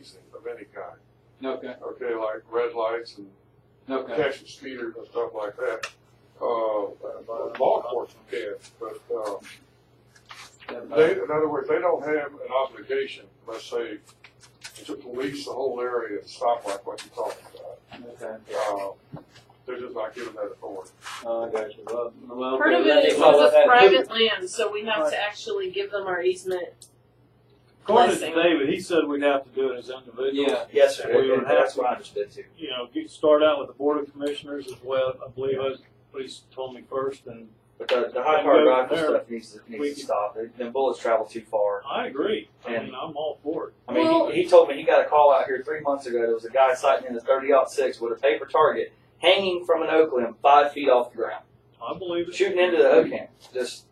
hazing of any kind. Okay. Okay, like red lights and catching speeders and stuff like that. Law enforcement can, but in other words, they don't have an obligation, let's say, to police the whole area and stop like what you're talking about. Okay. They're just not given that authority. Oh, I got you. Well, part of it is it's private land, so we have to actually give them our easement. According to David, he said we'd have to do it as individuals. Yeah. Yes, sir. We would have That's to, what I understood too. you know, start out with the board of commissioners as well. I believe that's what he told me first, and But the high-powered rifle there, stuff needs to stop. The bullets travel too far. I agree. I And- mean, I'm all for it. I mean, Well- he told me he got a call out here 3 months ago. There was a guy sighting in a 30-06 with a paper target hanging from an oak limb 5 feet off the ground, I believe it. shooting into the oak camp. Just,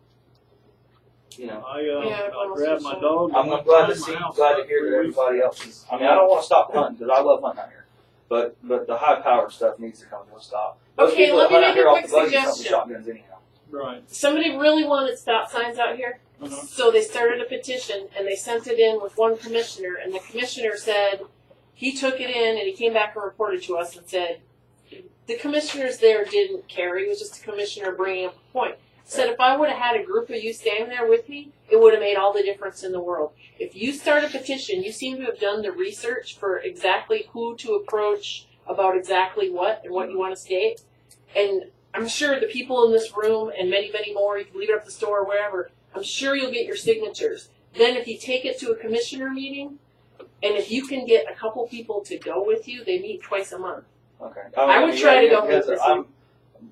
you know. I grabbed my dog. I'm glad to hear that everybody else is. I mean, I don't want to stop hunting because I love hunting out here, but the high-powered stuff needs to come to a stop. Most Okay, people let that me hunt out make a here off quick the buggies hunt with suggestion. shotguns anyhow. Right. Somebody really wanted stop signs out here, so they started a petition and they sent it in with one commissioner, and the commissioner said he took it in and he came back and reported to us and said the commissioners there didn't care. He was just a commissioner bringing up a point. Said if I would have had a group of you standing there with me, it would have made all the difference in the world. If you start a petition, you seem to have done the research for exactly who to approach about exactly what and what you want to state. And I'm sure the people in this room and many, many more, you can leave it up at the store or wherever, I'm sure you'll get your signatures. Then if you take it to a commissioner meeting, and if you can get a couple people to go with you, they meet twice a month. Okay. I would try to go with this. I'm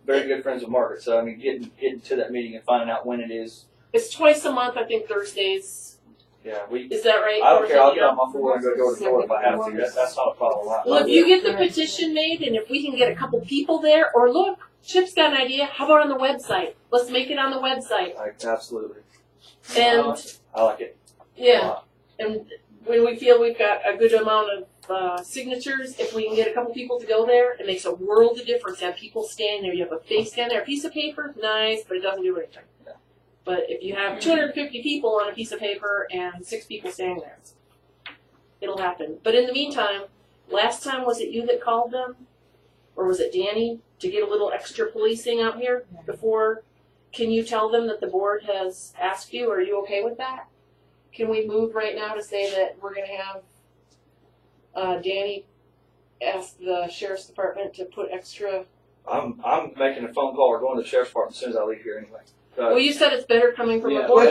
very good friends with Margaret, so I mean, getting to that meeting and finding out when it is. It's twice a month, I think Thursdays. Yeah, Is that right? I don't Or care. I'll something get on else? my floor and go door to door if I have to. That's not a problem. Well, if you get the petition made, and if we can get a couple people there, or look, Chip's got an idea. How about on the website? Let's make it on the website. Absolutely. And I like it. yeah, and when we feel we've got a good amount of signatures, if we can get a couple people to go there, it makes a world of difference to have people standing there. You have a face standing there, a piece of paper, nice, but it doesn't do anything. Yeah. But if you have 250 people on a piece of paper and 6 people standing there, it'll happen. But in the meantime, last time, was it you that called them? Or was it Danny to get a little extra policing out here before? Can you tell them that the board has asked you? Are you okay with that? Can we move right now to say that we're going to have Danny ask the sheriff's department to put extra? I'm making a phone call or going to the sheriff's department as soon as I leave here anyway. Well, you said it's better coming from Yeah. a board.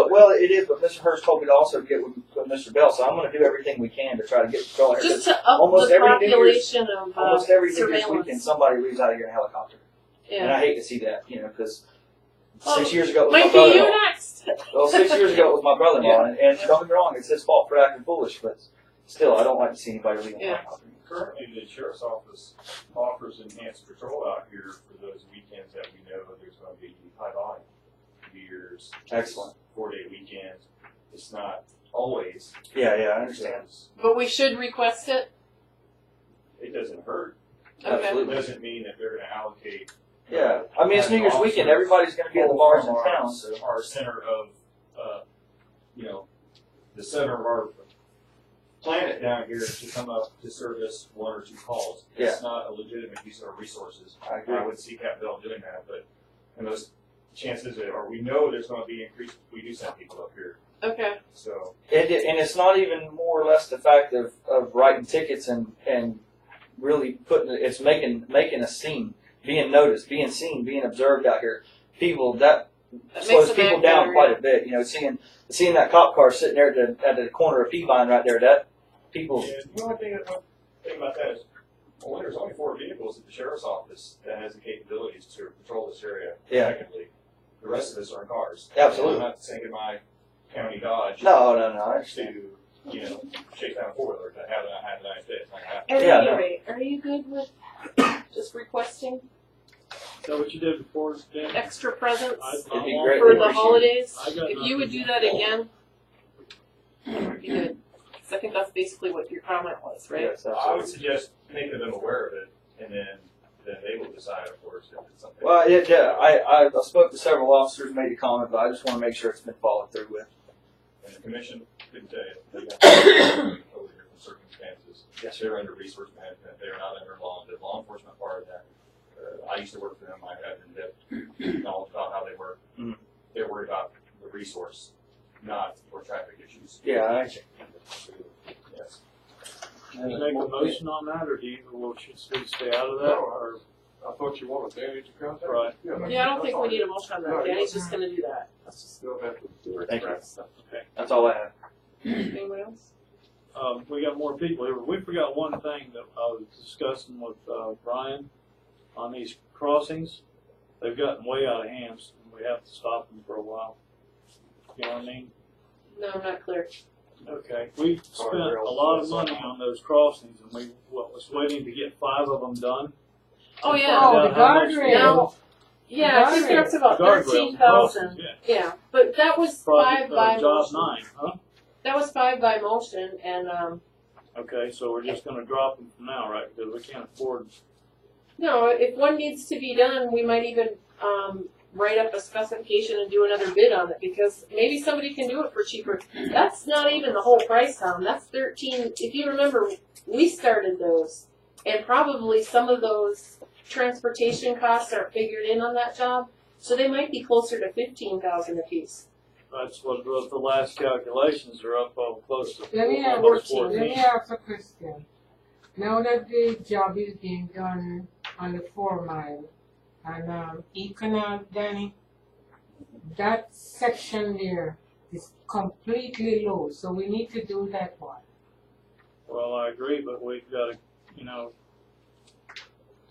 Well, it is, but Mr. Hurst told me to also get with Mr. Bell, so I'm going to do everything we can to try to get control here. Just to up almost the every New Year's- population of Almost every New Year's surveillance. weekend, somebody leaves out of here in a helicopter, and Yeah. I hate to see that, you know, because Oh, 6 years ago it was Might my be you brother-in-law. next. Well, 6 years ago it was my brother-in-law, and don't get me wrong, it's his fault for acting foolish, but still, I don't like to see anybody leaving a Yeah. helicopter. Currently, the sheriff's office offers enhanced patrol out here for those weekends that we know there's going to be high volume. New Year's, Excellent. 4-day weekends. It's not always. Yeah, I understand. But we should request it. It doesn't hurt. Okay. It Absolutely. doesn't mean that they're going to allocate. Yeah, I mean, it's New Year's weekend, everybody's going to be at the bars in town, so. Our center of, the center of our planet down here to come up to service 1 or 2 calls. It's not a legitimate use of our resources. I agree. I would see Capitol doing that, but and those chances are we know there's going to be increased. We do send people up here, Okay. so And it's not even more or less the fact of writing tickets and really it's making a scene, being noticed, being seen, being observed out here. People that slows makes them people act down better, quite yeah. a bit. You know, seeing that cop car sitting there at the corner of Peavine right there, that people. and the only thing about that is, well, there's only 4 vehicles at the sheriff's office that has the capabilities to patrol this area effectively. The rest of us are in cars. Absolutely. I'm not saying my county Dodge. No, I understand. To chase down a 4-wheeler that have the United States. Like that. At Yeah, any no. rate, are you good with just requesting Is that what you did before, Dan? extra presents It'd be I'm all great. for for the it. holidays? I got If you would do that again, that would be good. 'Cause I think that's basically what your comment was, right? Yes, I would absolutely. suggest making them aware of it, and then they will decide, of course, if it's something. Well, I spoke to several officers, made a comment, but I just want to make sure it's been followed through with. And the commission couldn't tell you. They got totally different circumstances. Yes, they're under resource management. They're not under the law enforcement part of that. I used to work for them. I had in-depth knowledge about how they work. Mhm. They're worried about the resource, not for traffic issues. Yeah, Yes. Can you make a motion on that, or should we stay out of that, or? I thought you wanted Danny to contact. Right. Yeah, I don't think we need a motion on that. Danny's just gonna do that. That's just Still have to do it. Thank you. Okay. that's all I have. Anyone else? We got more people here. We forgot one thing that I was discussing with Brian on these crossings. They've gotten way out of hand, and we have to stop them for a while. You know what I mean? No, I'm not clear. Okay. We spent a lot of money on those crossings, and we was waiting to get 5 of them done. Oh yeah. Oh, the How much- guardrail. Now, yeah, I think they're up to about Guardrails, 13,000. crossings, Yeah, but that was Project, 5 by job motion. 9, huh? That was 5 by motion, and Okay, so we're just gonna drop them from now, right? Because we can't afford. no, if one needs to be done, we might even write up a specification and do another bid on it because maybe somebody can do it for cheaper. That's not even the whole price, Tom. That's 13. If you remember, we started those, and probably some of those transportation costs are figured in on that job, so they might be closer to 15,000 a piece. That's what the last calculations are up close to. Let me almost ask, 14. let me ask a question. Now that the job is being done on the 4 mile and E-Canal, Danny, that section there is completely low, so we need to do that one. Well, I agree, but we've got to, you know,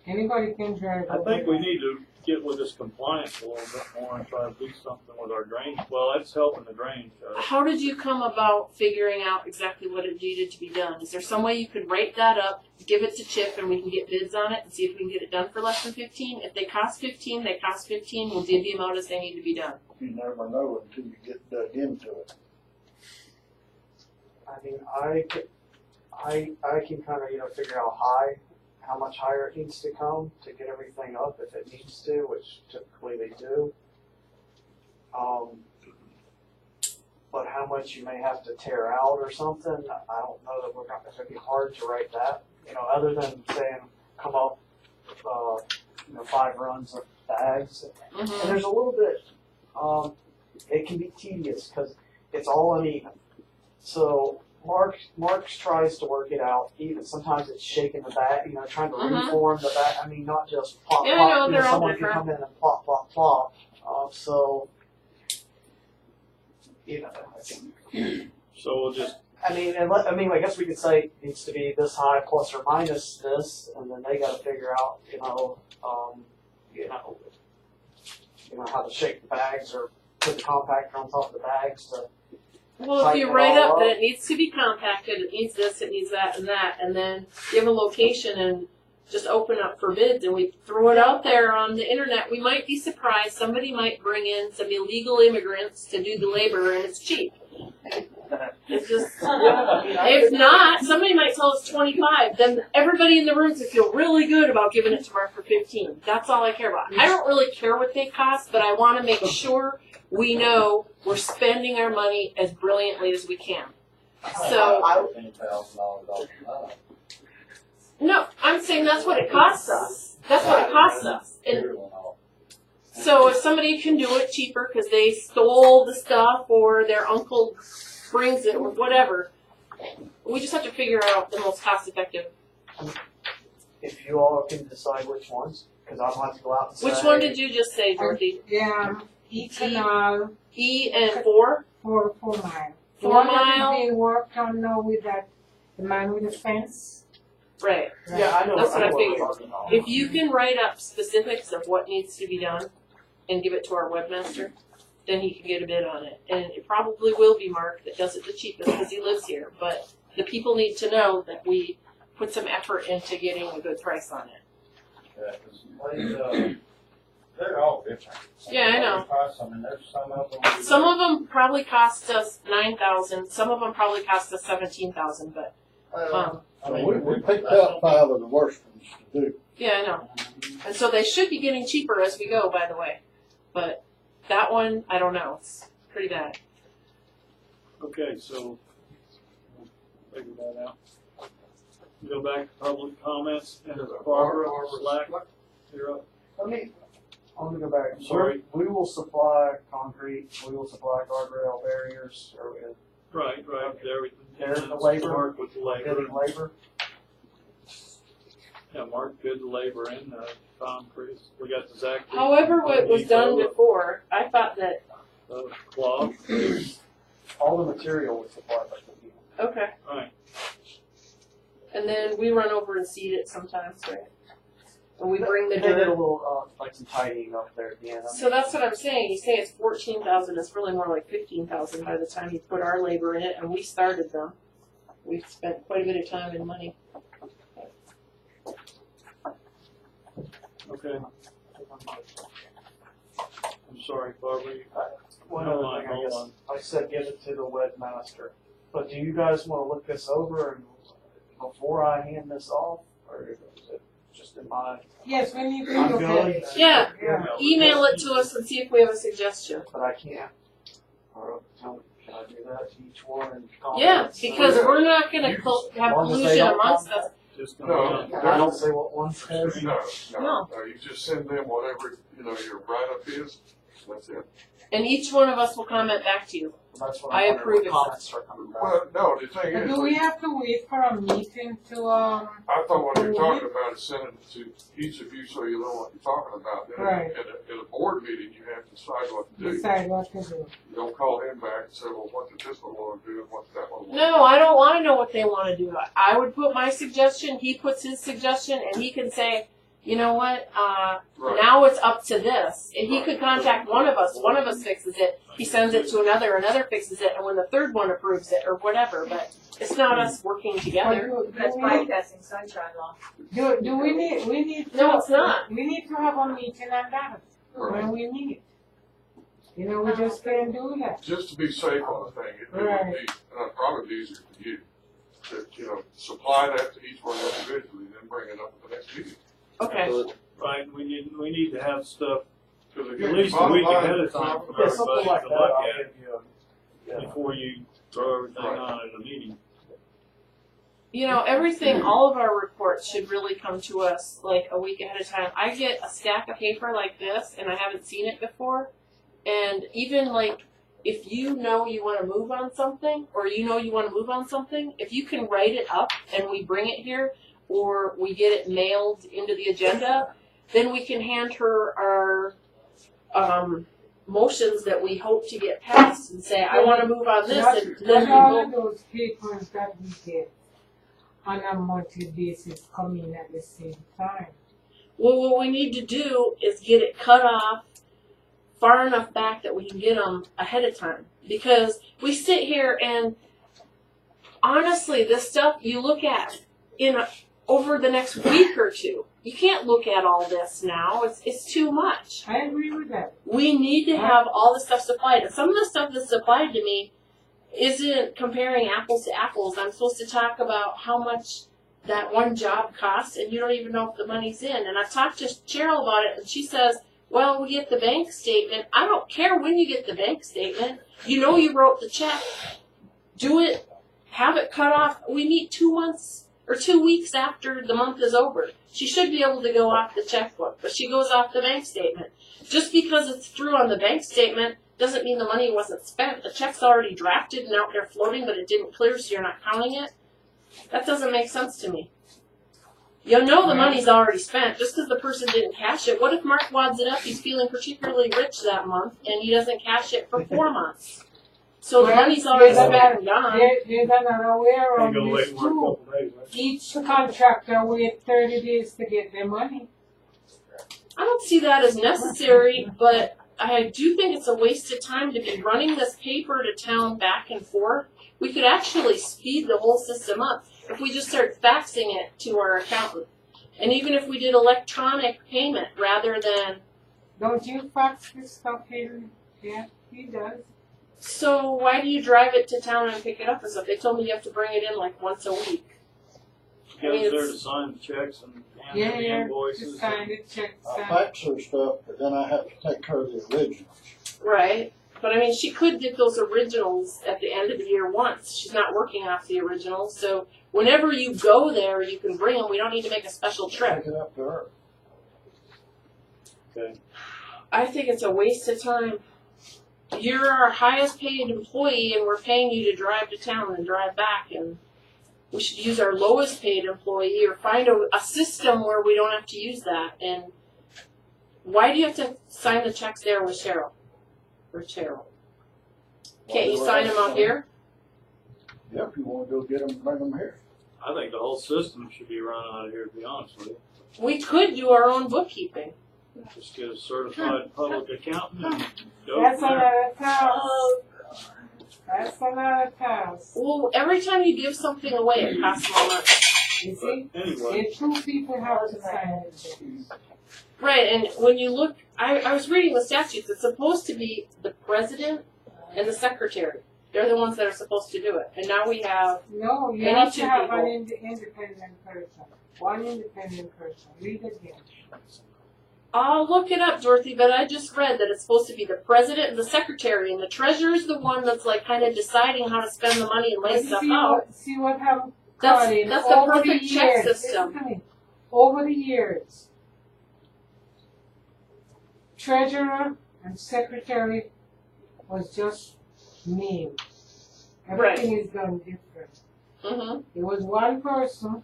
Anybody can drive I over think we that. need to get with this compliance a little bit more and try to do something with our drainage. Well, that's helping the drainage. How did you come about figuring out exactly what it needed to be done? Is there some way you could write that up, give it to Chip, and we can get bids on it and see if we can get it done for less than 15? If they cost 15, they cost 15. We'll do the amount as they need to be done. You never know until you get dug into it. I mean, I can kind of, figure out how much higher it needs to come to get everything up if it needs to, which typically they do. But how much you may have to tear out or something, I don't know that it's going to be hard to write that, other than saying, come up, 5 runs of bags. And there's a little bit, it can be tedious because it's all uneven. So Mark tries to work it out. Even sometimes it's shaking the bag, trying to reform the bag. I mean, not just plop, Yeah, plop. I know, they're all Someone different. can come in and plop, plop, plop. So, So we'll just, I mean, I guess we could say it needs to be this high plus or minus this, and then they got to figure out, how to shake the bags or put the compactor on top of the bags to. Well, if you write up that it needs to be compacted, it needs this, it needs that, and then give a location and just open up for bids, and we throw it out there on the internet, we might be surprised. Somebody might bring in some illegal immigrants to do the labor, and it's cheap. It's just, if not, somebody might tell us 25. Then everybody in the room should feel really good about giving it to Mark for 15. That's all I care about. I don't really care what they cost, but I want to make sure we know we're spending our money as brilliantly as we can. So, no, I'm saying that's what it costs us. That's what it costs us. And so if somebody can do it cheaper because they stole the stuff or their uncle brings it or whatever, we just have to figure out the most cost-effective. If you all can decide which ones, because I'll have to go out and say. Which one did you just say, Dorothy? Yeah, E-Canal E and 4? for 4 mile. The 4 one that mile? is being worked on now with the man with the fence. Right. Yeah, I know. That's what I know figured. we're talking about. If you can write up specifics of what needs to be done and give it to our webmaster, then he can get a bid on it. And it probably will be Mark that does it the cheapest because he lives here. But the people need to know that we put some effort into getting a good price on it. They're all different. Yeah, I know. I mean, there's some of them. Some of them probably cost us $9,000. Some of them probably cost us $17,000. But I mean, we picked out 5 of the worst ones to do. yeah, I know. And so they should be getting cheaper as we go, by the way. But that one, I don't know. It's pretty bad. okay, so we'll figure that out. go back to public comments, and Barbara Slack, you're up. I want to go back. I'm sorry. We will supply concrete, we will supply guardrail barriers, or Right, everything. There's the labor. Mark with the labor. bidding labor. Yeah, Mark bid the labor in concrete. We got the Zach. However, what was done before, I thought that, Cloth. All the material was supplied by the people. okay. Right. And then we run over and seed it sometimes, right? And we bring the They did a dirt. little, like some tidying up there at the end. So that's what I'm saying. You say it's 14,000. It's really more like 15,000 by the time you put our labor in it, and we started them. We've spent quite a bit of time and money. Okay. I'm sorry, Barbara. One Hold other on, thing, I hold guess, on. I said give it to the webmaster. But do you guys want to look this over and before I hand this off, or is it just in my? Yes, we need to I'm look at good. it. Yeah. Yeah. Email it to us and see if we have a suggestion. But I can't. Or tell me, can I do that to each one and comment? Yeah, because Yeah. we're not going to have As long as they collusion don't amongst comment. us. Just No. I don't say what one says. No, No. you just send them whatever, your write-up is, that's it. And each one of us will comment back to you. That's what I I'm wondering approve when it. comments are coming back. Well, no, the thing is, Do we have to wait for a meeting to, I thought what you're talking about is sending it to each of you so you know what you're talking about. Then Right. At a board meeting, you have to decide what to do. decide what to do? You don't call him back and say, well, what did this one want to do and what's that one want to do? No, I don't want to know what they want to do. I would put my suggestion, he puts his suggestion, and he can say, you know what, Right. now it's up to this. And he could contact one of us fixes it, he sends it to another fixes it, and when the third one approves it, or whatever, but it's not us working Or together. do That's we, bypassing sunshine law. do we need to? No, it's not. We need to have a meeting on that when we meet. You know, we just can't do that. Just to be safe on the thing, it would Right. be, probably easier for you to, supply that to each one individually, then bring it up at the next meeting. Okay. Right, we need to have stuff Because at least a week ahead of time for Yeah, something everybody like to that. look I'll at give you a, before you throw everything Right. on at a meeting. You know, everything, all of our reports should really come to us like a week ahead of time. I get a stack of paper like this, and I haven't seen it before. And even like, if you know you want to move on something, or you know you want to move on something, if you can write it up and we bring it here, or we get it mailed into the agenda, then we can hand her our motions that we hope to get passed and say, I want to move on this, and then we all vote. of those papers that we get on a monthly basis come in at the same time. Well, what we need to do is get it cut off far enough back that we can get them ahead of time. Because we sit here and honestly, this stuff you look at over the next week or two. You can't look at all this now. It's too much. I agree with that. We need to have all the stuff supplied. And some of the stuff that's supplied to me isn't comparing apples to apples. I'm supposed to talk about how much that one job costs, and you don't even know if the money's in. And I've talked to Cheryl about it, and she says, well, we get the bank statement. I don't care when you get the bank statement. You know you wrote the check. Do it. Have it cut off. We meet 2 months or 2 weeks after the month is over. She should be able to go off the checkbook, but she goes off the bank statement. Just because it's through on the bank statement doesn't mean the money wasn't spent. The check's already drafted and out there floating, but it didn't clear, so you're not counting it. That doesn't make sense to me. You know the money's already spent just because the person didn't cash it. What if Mark wads it up, he's feeling particularly rich that month, and he doesn't cash it for 4 months? So the money's already spent and gone. There's another way around Go this wait more a too. couple days, right? Each contractor wait 30 days to get their money. I don't see that as necessary, but I do think it's a waste of time to be running this paper to town back and forth. We could actually speed the whole system up if we just start faxing it to our accountant. And even if we did electronic payment rather than... Don't you fax this stuff in? Yeah, he does. So why do you drive it to town and pick it up and stuff? They told me you have to bring it in like once a week. Goes there to sign the checks and hand the invoices. Just sign the check. I fax her stuff, but then I have to take care of the originals. Right. But I mean, she could get those originals at the end of the year once. She's not working off the originals, so whenever you go there, you can bring them. We don't need to make a special trip. Take it up to her. Okay. I think it's a waste of time. You're our highest paid employee, and we're paying you to drive to town and drive back, and we should use our lowest paid employee or find a system where we don't have to use that. And why do you have to sign the checks there with Cheryl? Or Cheryl? Can't you sign them out here? Yeah, if you wanna go get them, bring them here. I think the whole system should be run out of here, to be honest with you. We could do our own bookkeeping. Just get a certified public accountant and go That's a from there. lot of cost. That's a lot of cost. Well, every time you give something away, it costs more money. You see? Anyway, The two people have to sign it. Right, and when you look, I was reading the statutes. It's supposed to be the president and the secretary. They're the ones that are supposed to do it. And now we have, No, you Any have two to have people. an independent person. One independent person. Read it here. I'll look it up, Dorothy, but I just read that it's supposed to be the president and the secretary, and the treasurer's the one that's like kind of deciding how to spend the money and lay But stuff see out. see what happened? That's Colin, the over perfect check years, system. listen to me. Over the years, treasurer and secretary was just name. Everything is done different. Mm-hmm. There was one person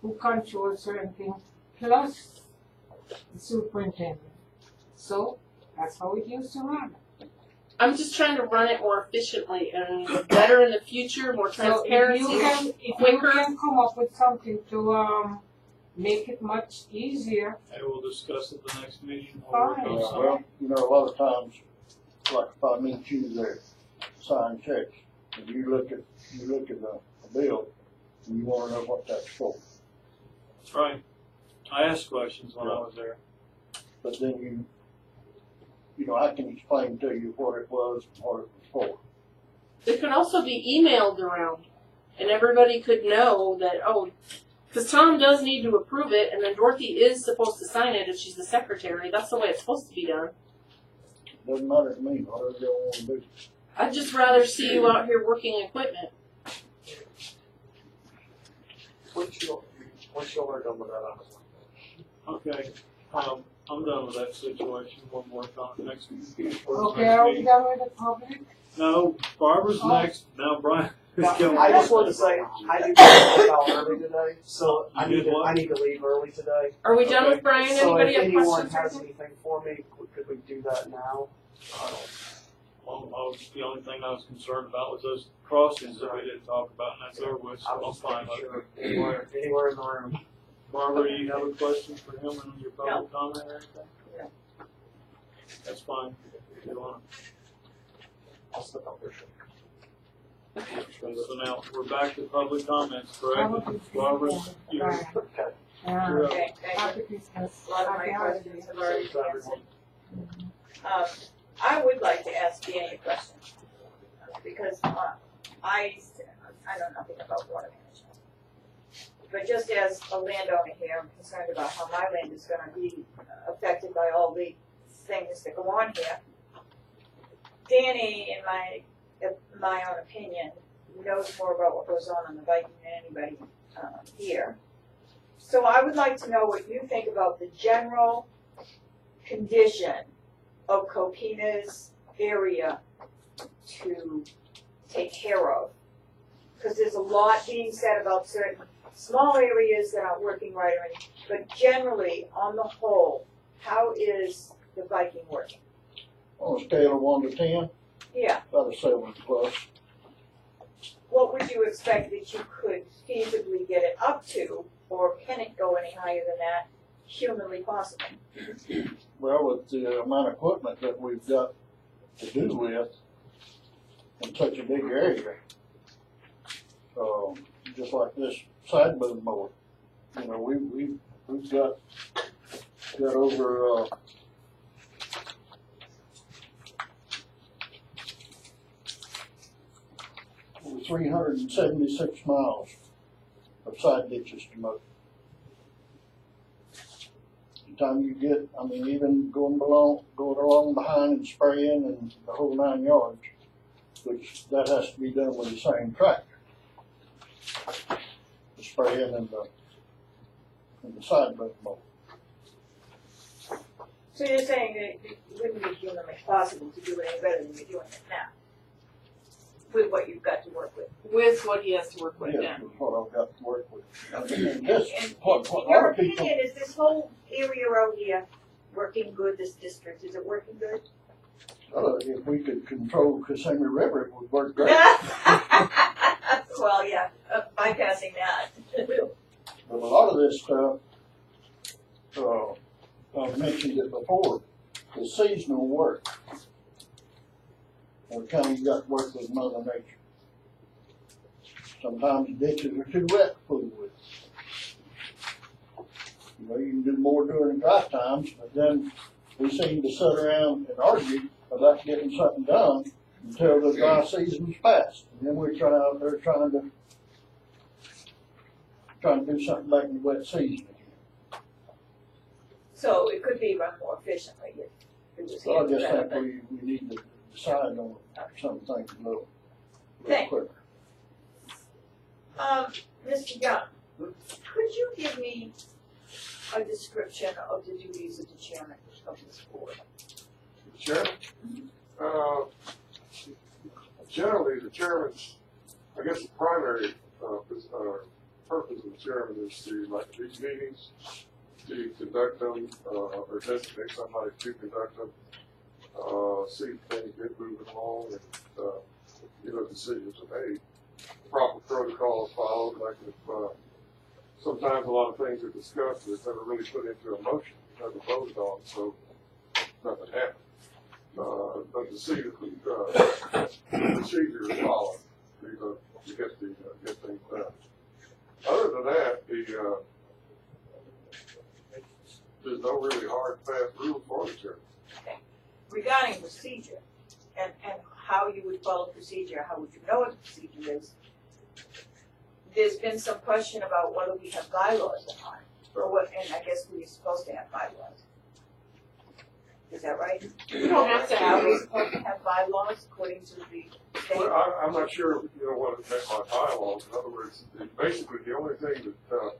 who controlled certain things, plus the superintendent. So that's how it used to run. I'm just trying to run it more efficiently and better in the future, more So transparency. if you quicker. can come up with something to make it much easier. I will discuss it the next meeting. We'll work Fine. on Yeah, something. well, you know, a lot of times, like if I meet you there, sign checks, and you look at a bill, and you wanna know what that's for. That's right. I asked questions when I was there. But then you know, I can explain to you what it was and what it was for. It could also be emailed around, and everybody could know that, oh, because Tom does need to approve it, and then Dorothy is supposed to sign it if she's the secretary. That's the way it's supposed to be done. Doesn't matter to me, whatever you wanna do. I'd just rather see you out here working equipment. Once you're done with that, Okay. I'm done with that situation. We'll work on it next week. Okay, are we done with the public? No, Barbara's next. Now Brian is going. I just wanted to say, I do out early today, so I You need did to, what? I need to leave early today. Are we done Okay. with Brian? So Anybody if have anyone questions? has or anything? anything for me, could we do that now? Well, the only thing I was concerned about was those crossings that we didn't talk about, and that's over with, so I'm fine with it. Anywhere in the room. Barbara, you have a question for him on your public comment or anything? No. That's fine. If you want. I'll step up there. So now, we're back to public comments, correct? Barbara, you're Right. Okay. you're up. Okay, thank Happy Christmas. you. A lot of my Happy questions have already been Thanks, answered. I would like to ask Danny a question, because I know nothing about water management. But just as a landowner here, I'm concerned about how my land is gonna be affected by all the things that go on here. Danny, in my own opinion, knows more about what goes on the Viking than anybody here. So I would like to know what you think about the general condition of Copina's area to take care of. Because there's a lot being said about certain small areas that aren't working right, or anything, but generally, on the whole, how is the Viking working? On a scale of 1 to 10, Yeah, about a 7 plus. what would you expect that you could feasibly get it up to, or can it go any higher than that, humanly possible? Well, with the amount of equipment that we've got to do with in such a big area, just like this side boom mower, you know, we've got over 376 miles of side ditches to mow. time you get, I mean, even going along behind and spraying and the whole 9 yards, which that has to be done with the same tractor. The spraying and the side button mower. So you're saying that it wouldn't be humanly possible to do it any better than you're doing it now? With what you've got to work with? With what he has to work with Yes, now. that's what I've got to work with. And And this, in what your other people, opinion, is this whole area out here working good, this district, is it working good? if we could control Kissimmee River, it would work great. Well, yeah, bypassing that. But a lot of this stuff, I've mentioned it before, is seasonal work. And kind of you got to work with Mother Nature. Sometimes ditches are too wet to fool with. You know, you can do more during the dry times, but then we seem to sit around and argue about getting something done until the dry season's passed. And then we're trying to do something back in the wet season again. So it could be run more efficiently if it was So I handled just better. think we need to decide on some things a little Thank quicker. Mr. Young, could you give me a description of the duties of the chairman of this board? Chairman? Generally, the chairman's, I guess the primary purpose of the chairman is to, like, these meetings, to conduct them, or designate somebody to conduct them, see if things get moving along, and, decisions are made. Proper protocol is followed, like if, sometimes a lot of things are discussed, but it's never really put into a motion, never voted on, so nothing happened. But to see that the procedure is followed, to get things done. Other than that, there's no really hard and fast rule for the chairman. Okay. Regarding procedure and how you would follow procedure, how would you know what the procedure is? There's been some question about whether we have bylaws or not, or what, and I guess we're supposed to have bylaws. Is that right? You don't have to Are have we it. supposed to have bylaws according to the state? Well, I'm not sure, what it meant by bylaws. In other words, basically the only thing that,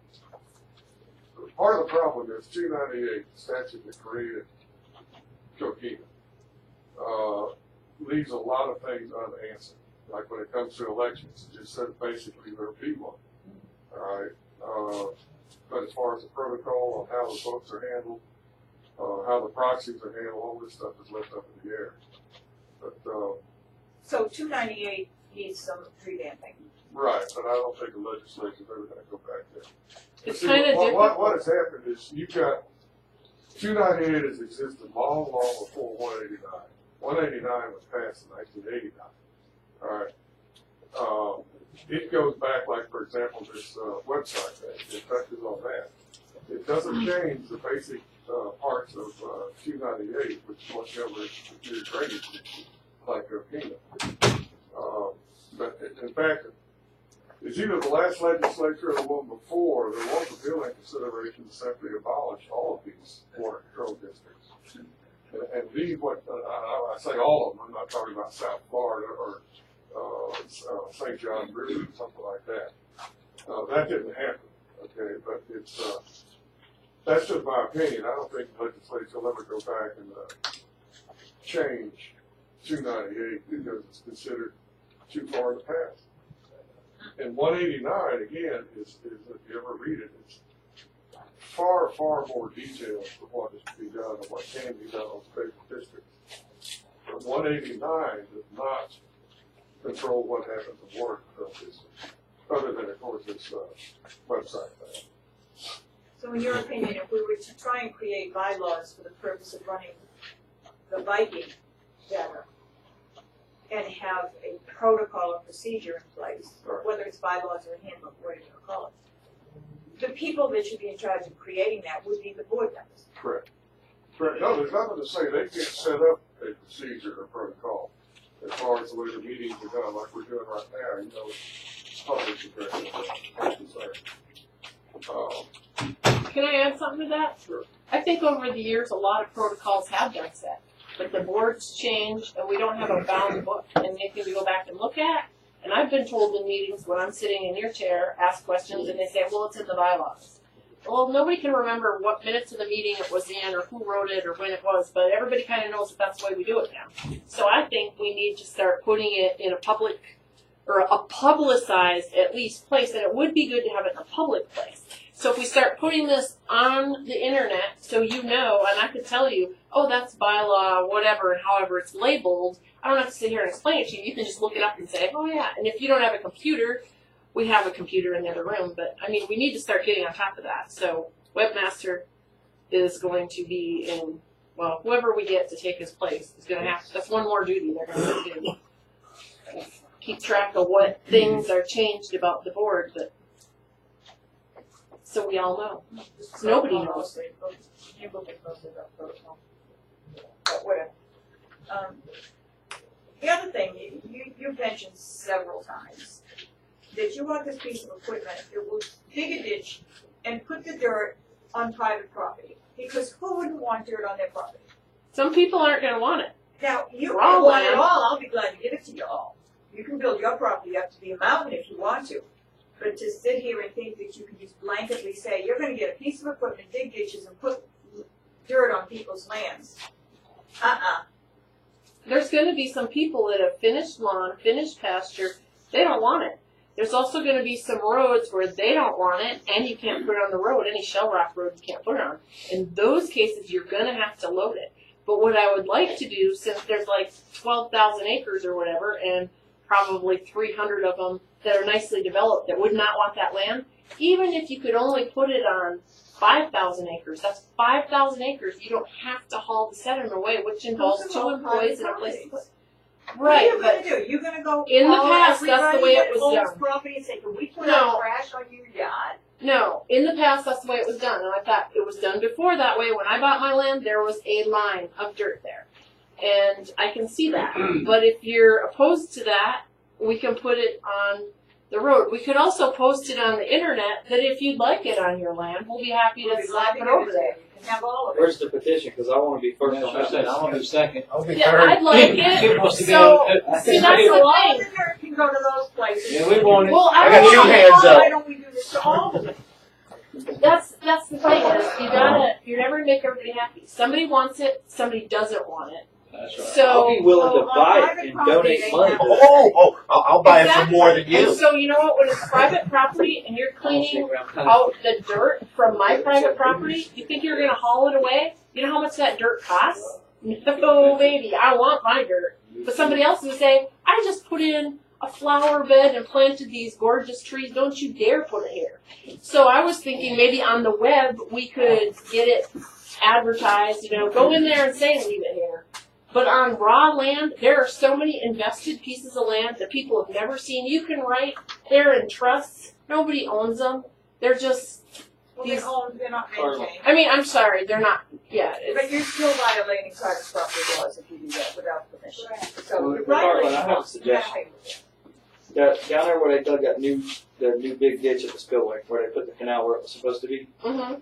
part of the problem is 298, the statute that created Coquina, leaves a lot of things unanswered. Like when it comes to elections, it just says basically there'll be one. All right. But as far as the protocol on how the votes are handled, how the proxies are handled, all this stuff is left up in the air. But So 298 needs some revamping. right, but I don't think the legislature's ever going to go back there. It's See, kind of different. what has happened is you've got 298 has existed long before 189. 189 was passed in 1989. All right. It goes back, like, for example, this website thing. It touches on that. It doesn't change the basic parts of 298, which is what governs the drainage, like FEMA. But in fact, it's either the last legislature or the one before, there was a bill in consideration to simply abolish all of these water control districts. And these, I say all of them, I'm not talking about South Florida or St. John River, something like that. That didn't happen, okay, but it's, that's just my opinion. I don't think the legislature will ever go back and change 298 because it's considered too far in the past. And 189, again, is if you ever read it, it's far, far more detailed of what is to be done and what can be done on special districts. But 189 does not control what happens in water control districts, other than, of course, this website thing. So in your opinion, if we were to try and create bylaws for the purpose of running the Viking data and have a protocol or procedure in place, Right. whether it's bylaws or a handbook, whatever you call it, the people that should be in charge of creating that would be the board members. Correct. Correct. No, there's nothing to say they can't set up a procedure or protocol as far as the way the meetings are done, like we're doing right now. It's public address. Can I add something to that? Sure. I think over the years, a lot of protocols have been set, but the boards change, and we don't have a bound book and anything to go back and look at. And I've been told in meetings when I'm sitting in your chair, ask questions, and they say, well, it's in the bylaws. Well, nobody can remember what minutes of the meeting it was in, or who wrote it, or when it was, but everybody kind of knows that that's the way we do it now. So I think we need to start putting it in a public, or a publicized, at least, place, and it would be good to have it in a public place. So if we start putting this on the internet, so you know, and I could tell you, oh, that's bylaw, whatever, and however it's labeled, I don't have to sit here and explain it to you. You can just look it up and say, oh yeah. And if you don't have a computer, we have a computer in the other room. But I mean, we need to start getting on top of that. So Webmaster is going to be in, well, whoever we get to take his place is going to have, that's one more duty they're going to have to do. Keep track of what things are changed about the board, but so we all know. Nobody knows. You will get posted on protocol. But whatever. The other thing, you've mentioned several times that you want this piece of equipment that will dig a ditch and put the dirt on private property. Because who wouldn't want dirt on their property? Some people aren't going to want it. Now, you Raw can want it land. all, I'll be glad to give it to you all. You can build your property up to be a mountain if you want to. But to sit here and think that you can just blanketly say, you're going to get a piece of equipment, dig ditches, and put dirt on people's lands. There's going to be some people that have finished lawn, finished pasture, they don't want it. There's also going to be some roads where they don't want it, and you can't put it on the road. Any shell rock road you can't put it on. In those cases, you're going to have to load it. But what I would like to do, since there's like 12,000 acres or whatever, and probably 300 of them that are nicely developed that would not want that land, even if you could only put it on 5,000 acres, that's 5,000 acres. You don't have to haul the sediment away, which involves Those are all 2 employees and a private place to put. What are Right, you going to do? You're going to go in the call past, that's the way it was everybody that owns done. property and say, can we put No. our trash on your yard? No, in the past, that's the way it was done, and I thought it was done before that way. When I bought my land, there was a line of dirt there, and I can see that. But if you're opposed to that, we can put it on the road. We could also post it on the internet that if you'd like it on your land, we'll be happy We'll to be glad slap to it give over to there. you. You can have all of it. Where's the petition? Because I want to be first on that. I want to be second. I'll be Yeah, third. I'd like He it. wants to be So, on- see, that's So all the the thing. dirt can go to those places. Yeah, we want it. Well, I got two hands up. Why don't we do this to all of them? That's the thing is you're never gonna make everybody happy. Somebody wants it, somebody doesn't want it. That's right. So I'll be willing to on buy private it and property, donate they money. have- I'll buy it for more than And you. so you know what? When it's private property and you're cleaning out the dirt from my private property, you think you're gonna haul it away? You know how much that dirt costs? No, baby, I want my dirt. But somebody else would say, I just put in a flower bed and planted these gorgeous trees. Don't you dare put it here. So I was thinking maybe on the web we could get it advertised, go in there and say leave it here. But on raw land, there are so many invested pieces of land that people have never seen. You can write, they're in trusts. Nobody owns them. They're just, Well, they're not maintained. I mean, I'm sorry, they're not, yeah. But you're still violating private property laws if you do that without permission. So Well, you're Carlin, violating I have a laws. You gotta suggestion. pay for it. Down there where they dug that new big ditch at the spillway, where they put the canal where it was supposed to be. Mm-hmm.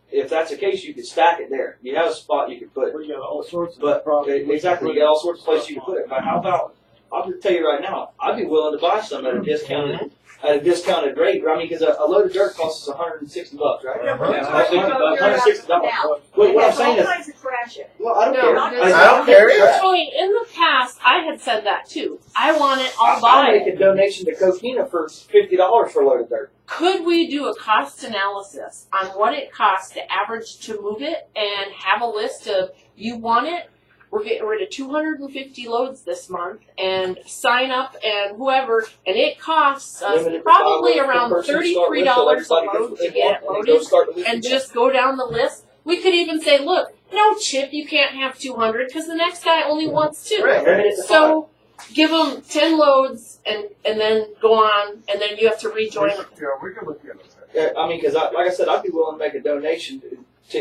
If that's the case, you could stack it there. You have a spot you could put it. We got all sorts of But property. exactly, you got all sorts of places you can put it. But how about? I'll just tell you right now, I'd be willing to buy some at a discounted rate. I mean, because a load of dirt costs us $160, right? Yeah, but we're Yeah, talking about your $160. now. What There's I'm saying all is, kinds of trash in it. well, I don't No, care. there's- I don't care either. Actually, in the past, I had said that too. I want it, I'll I'll buy make it. a donation to Coquina for $50 for a load of dirt. Could we do a cost analysis on what it costs to average to move it and have a list of, you want it? We're getting rid of 250 loads this month and sign up and whoever, and it costs us Limited to probably 5 loads per around person, start with, $33 so a everybody load gets to what they get want, it and go loaded start the list and again. just go down the list. We could even say, look, no Chip, you can't have 200 because the next guy only wants 2. Right. Limit it to So give them 10 loads and then go on, and then you have to rejoin. Yeah, we can look into that. Yeah, I mean, because like I said, I'd be willing to make a donation to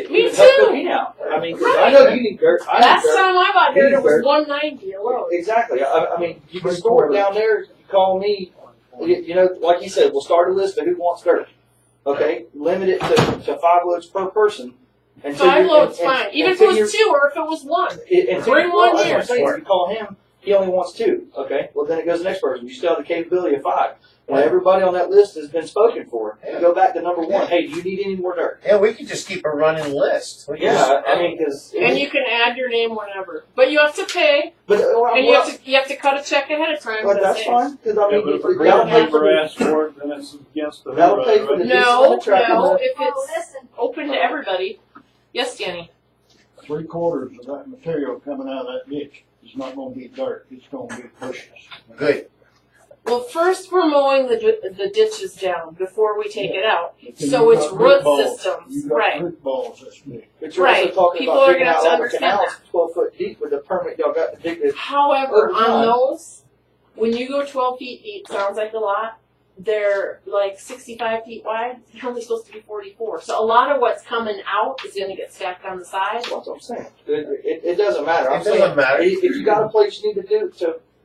Me even help too. Coquina out. I mean, because Right. I know you need dirt. I need Last dirt. time I bought dirt, it was Dirt. $190 a load. Exactly. I mean, you can store it down there. You call me. You know, like you said, we'll start a list of who wants dirt. Okay, limit it to 5 loads per person, Until 5 you- loads, and- fine. Even if until it was you're- 2 or if it was 1. Until Bring you- one well, that's here. what I'm saying. You call him, he only wants 2. Okay, well then it goes to the next person. You still have the capability of 5. When everybody on that list has been spoken for, you go back to number 1. Hey, do you need any more dirt? Yeah, we could just keep a running list. We can just- Yeah, I mean, because And you can add your name whenever. But you have to pay, but and you have to cut a check ahead of time. But that's fine, because I Yeah, mean, but if a that'll pay for groundskeeper the, asks for it, then it's against the. that'll pay for the No, track and no, the- if it's open to everybody. Yes, Danny. 3/4 of that material coming out of that ditch is not gonna be dirt, it's gonna be bushes. Good. Well, first we're mowing the ditches down before we take it out. But So then it's you've got root balls. systems, You've got right. root balls this big. But you're Right. also talking People about are digging gonna have out to all the understand canals 12 foot deep with the permit y'all got to dig this. However, Over time. on those, when you go 12 feet deep, sounds like a lot. They're like 65 feet wide. They're only supposed to be 44. So a lot of what's coming out is going to get stacked on the side. That's what I'm saying. It doesn't matter. I'm It saying doesn't matter. If you got a place you need to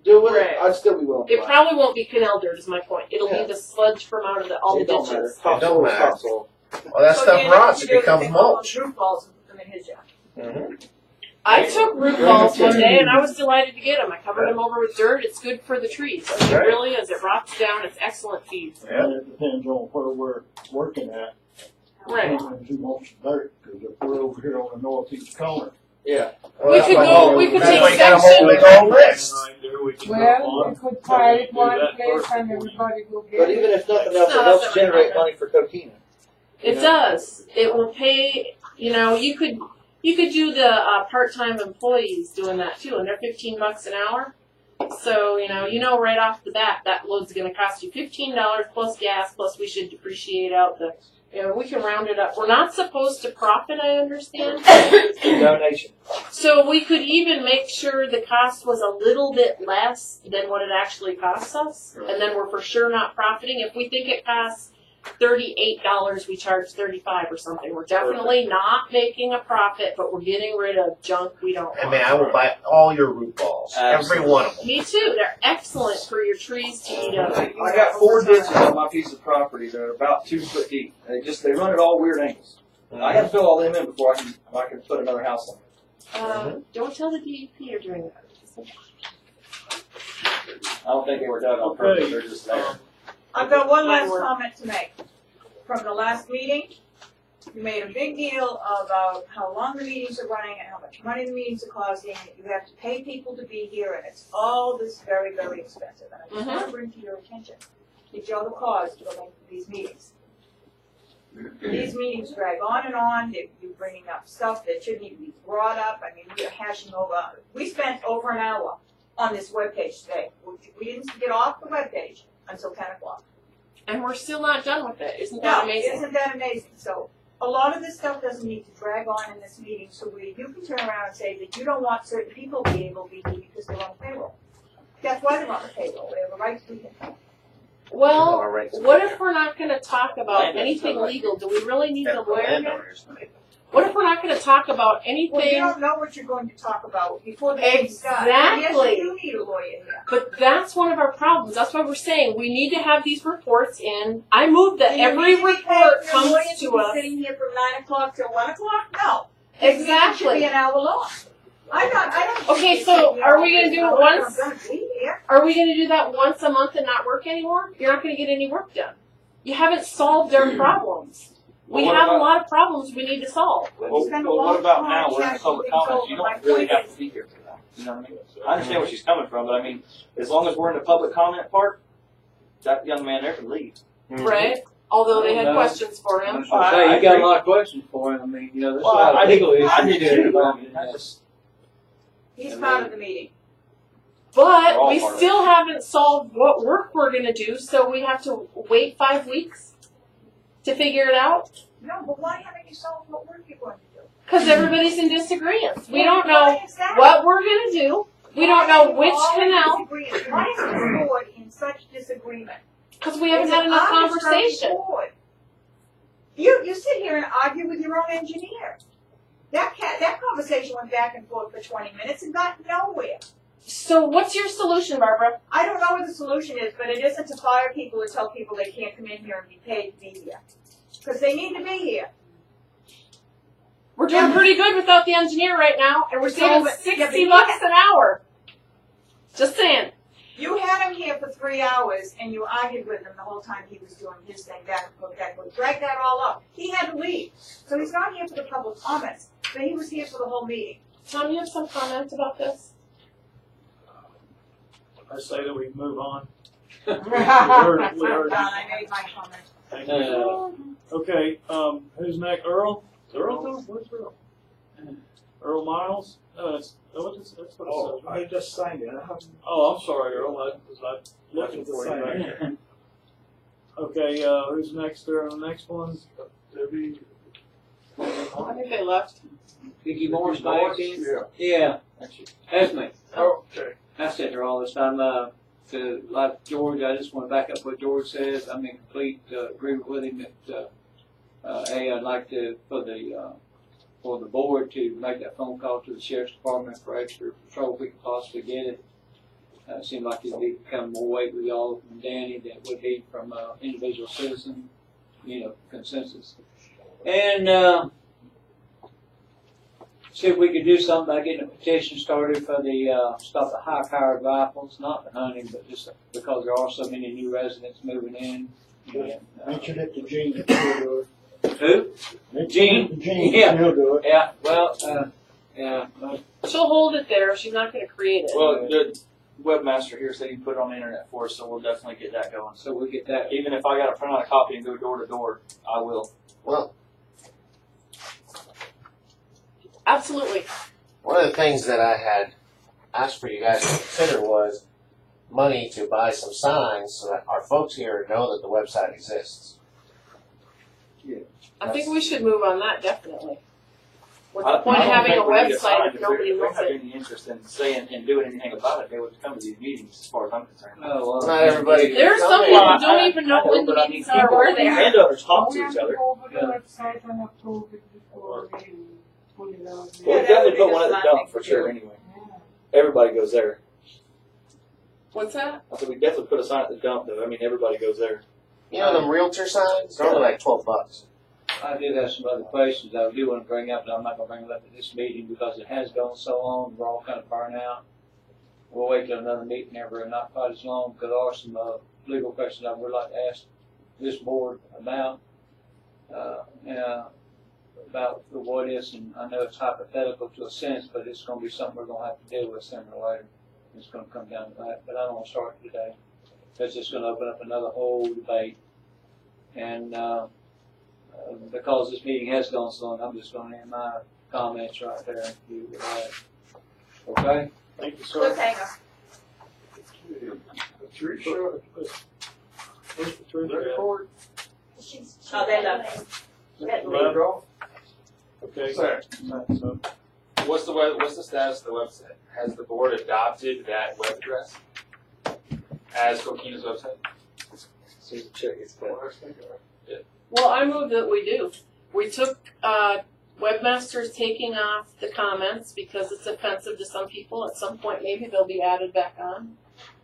do with Right. it, I'd still be willing to It buy probably won't be canal dirt, is my point. It'll Yeah. be the sludge from out of all the It don't matter. ditches. Topsoil is matter. topsoil. Well, that So stuff Danny, rots. what It you do is becomes take all mulch. those root balls and put them in his yard. Mhm. I took root balls one day and I was delighted to get them. I covered them over with dirt. It's good for the trees. It Right. really is. It rots down. It's excellent feed. Yeah. And it depends on where we're working at. Right. Depends who wants the dirt, because if we're over here on the northeast corner, Yeah. Well, We that's could why go- you- we could that's take why you gotta section- hold the whole list. Right there, we can Well, jump we on. could try Do one that place first and before we- everybody go get But it. even if nothing else, No, it helps that's generate not money for Coquina. It does. It will pay. You know, you could do the part-time employees doing that too, and they're $15 an hour. So you know right off the bat that load's going to cost you $15 plus gas, plus we should depreciate out the. We can round it up. We're not supposed to profit, I understand. Donation. So we could even make sure the cost was a little bit less than what it actually costs us, and then we're for sure not profiting. If we think it costs $38, we charge $35 or something. We're definitely not making a profit, but we're getting rid of junk we don't want. I mean, I will buy all your root balls. Every one of them. Me too. They're excellent for your trees to eat up. I got 4 ditches on my piece of property that are about 2 foot deep. They run at all weird angles. I got to fill all them in before I can put another house on it. Don't tell the DEP you're doing that. I don't think they were done on purpose. They're just there. I've got one last Mine were. comment to make. From the last meeting, you made a big deal about how long the meetings are running and how much money the meetings are costing. You have to pay people to be here, and it's all this very, very expensive. And I just want to bring to your attention the other cause for the length of these meetings. These meetings drag on and on. You're bringing up stuff that shouldn't even be brought up. I mean, we are hashing over. We spent over an hour on this webpage today. We didn't get off the webpage until 10 o'clock. And we're still not done with it. Isn't that amazing? Isn't that amazing? So a lot of this stuff doesn't need to drag on in this meeting, so you can turn around and say that you don't want certain people to be able to be here because they're on payroll. That's why they're on the payroll. They have a right to be here. Well, All right. what if we're not going to talk about Landowners anything don't like legal? Do we really need the Except for lawyer? again? landowners. What if we're not going to talk about Well, you anything? don't know what you're going to talk about before the meeting starts. Exactly. Yes, you do need a lawyer here. But that's one of our problems. That's why we're saying we need to have these reports in. I move that Do you every really think report your comes lawyer to should be us. sitting here from 9 o'clock till 1 o'clock? No. This meeting should Exactly. be an hour long. I don't. Okay, think so it should be are we all gonna do it hours. once? I'm gonna be here. Are we going to do that once a month and not work anymore? You're not going to get any work done. You haven't solved our problems. We Well, what have a about- lot of problems we need to solve. Well, Spend a what long about time now? We're in checking public things comments. You over. My don't really point have is- to be here for that. You know what I mean? I understand where she's coming from, but I mean, as long as we're in the public comment part, that young man there can leave. Right? Although they had No. questions for him. Hey, you got a lot of questions for him. I mean, there's a Well, lot I of did- legal issues. I did too, but I too. mean, I just, He's part of the meeting. But We're all we part of still haven't solved what work we're going to do, so we have to wait 5 weeks to figure it out. No, but why haven't you solved what work you're going to do? Because everybody's in disagreement. We don't Why know is that? what we're going to do. We don't know which canal. Why is this board in such disagreement? Because we haven't It's had an enough arbitrary conversation. board. You sit here and argue with your own engineer. That conversation went back and forth for 20 minutes and got nowhere. So what's your solution, Barbara? I don't know what the solution is, but it isn't to fire people or tell people they can't come in here and be paid to be here. Because they need to be here. We're doing pretty good without the engineer right now, and we're saving but- yeah, but $60 you an hour. Just saying. You had him here for 3 hours and you argued with him the whole time he was doing his thing, back and forth, drag that all up. He had to leave. So he's not here for the public comments, but he was here for the whole meeting. Tom, you have some comments about this? I say that we move on. I'm Heard. done. I made my comment. Thank you. Okay, who's next? Earl? Is Earl doing? Where's Earl? Earl Miles? That's what it says. I just signed it. Oh, I'm sorry, Earl. I was looking for you back there. Okay, who's next there on the next one? Debbie. I think they left. Vicky Morris back in? Yeah. Yeah, that's me. Oh, okay. I sit there all this time. To like George, I just want to back up what George says. I'm in complete agreement with him that I'd like to for the board to make that phone call to the sheriff's department for extra patrol if we could possibly get it. It seemed like it'd become more weight with y'all from Danny than it would be from individual citizen, consensus. And see if we could do something by getting a petition started for the stop the high-powered rifles, not the hunting, but just because there are so many new residents moving in. And, Mention it to Gene, he'll do it. Who? Gene? Gene, Yeah. he'll do it. Yeah, well, yeah. She'll hold it there. She's not going to create it. Well, the webmaster here said he can put it on the internet for us, so we'll definitely get that going. So we'll get that. Even if I got to print out a copy and go door to door, I will. Well, Absolutely. one of the things that I had asked for you guys to consider was money to buy some signs so that our folks here know that the website exists. I think we should move on that, definitely. What's I the point of don't having a think we need sign website if nobody we looks have at it? any interest in saying and doing anything about it. They would come to these meetings, as far as I'm concerned. Oh, well. Not everybody. There are some people who don't even know when the but I meetings mean, are or they are. Landowners talk We to have each other. go over the website and approve it before we put it out Well, Yeah, we that definitely would be put the one at the smart dump thing for to sure. do. Anyway, Yeah. everybody goes there. What's that? I said we definitely put a sign at the dump, though. I mean, everybody goes there. You know them realtor signs? They're only like $12. I did have some other questions I do want to bring up, but I'm not going to bring them up at this meeting because it has gone so long. We're all kind of burnt out. We'll wait till another meeting ever, not quite as long, because there are some legal questions I would like to ask this board about. About the what is, and I know it's hypothetical to a sense, but it's going to be something we're going to have to deal with sooner or later. It's going to come down to that, but I don't want to start it today. That's just going to open up another whole debate. And because this meeting has gone so long, I'm just going to end my comments right there and leave it at that. Okay? Thank you, sir. Cliffhanger. Teresa, Where's the truth at? Redford, Oh, they left. let go. Okay. Zach, So, What's the status of the website? Has the board adopted that web address as Coquina's website? See the check gets well, I was thinking of it. Well, I move that we do. We took webmasters taking off the comments because it's offensive to some people. At some point, maybe they'll be added back on.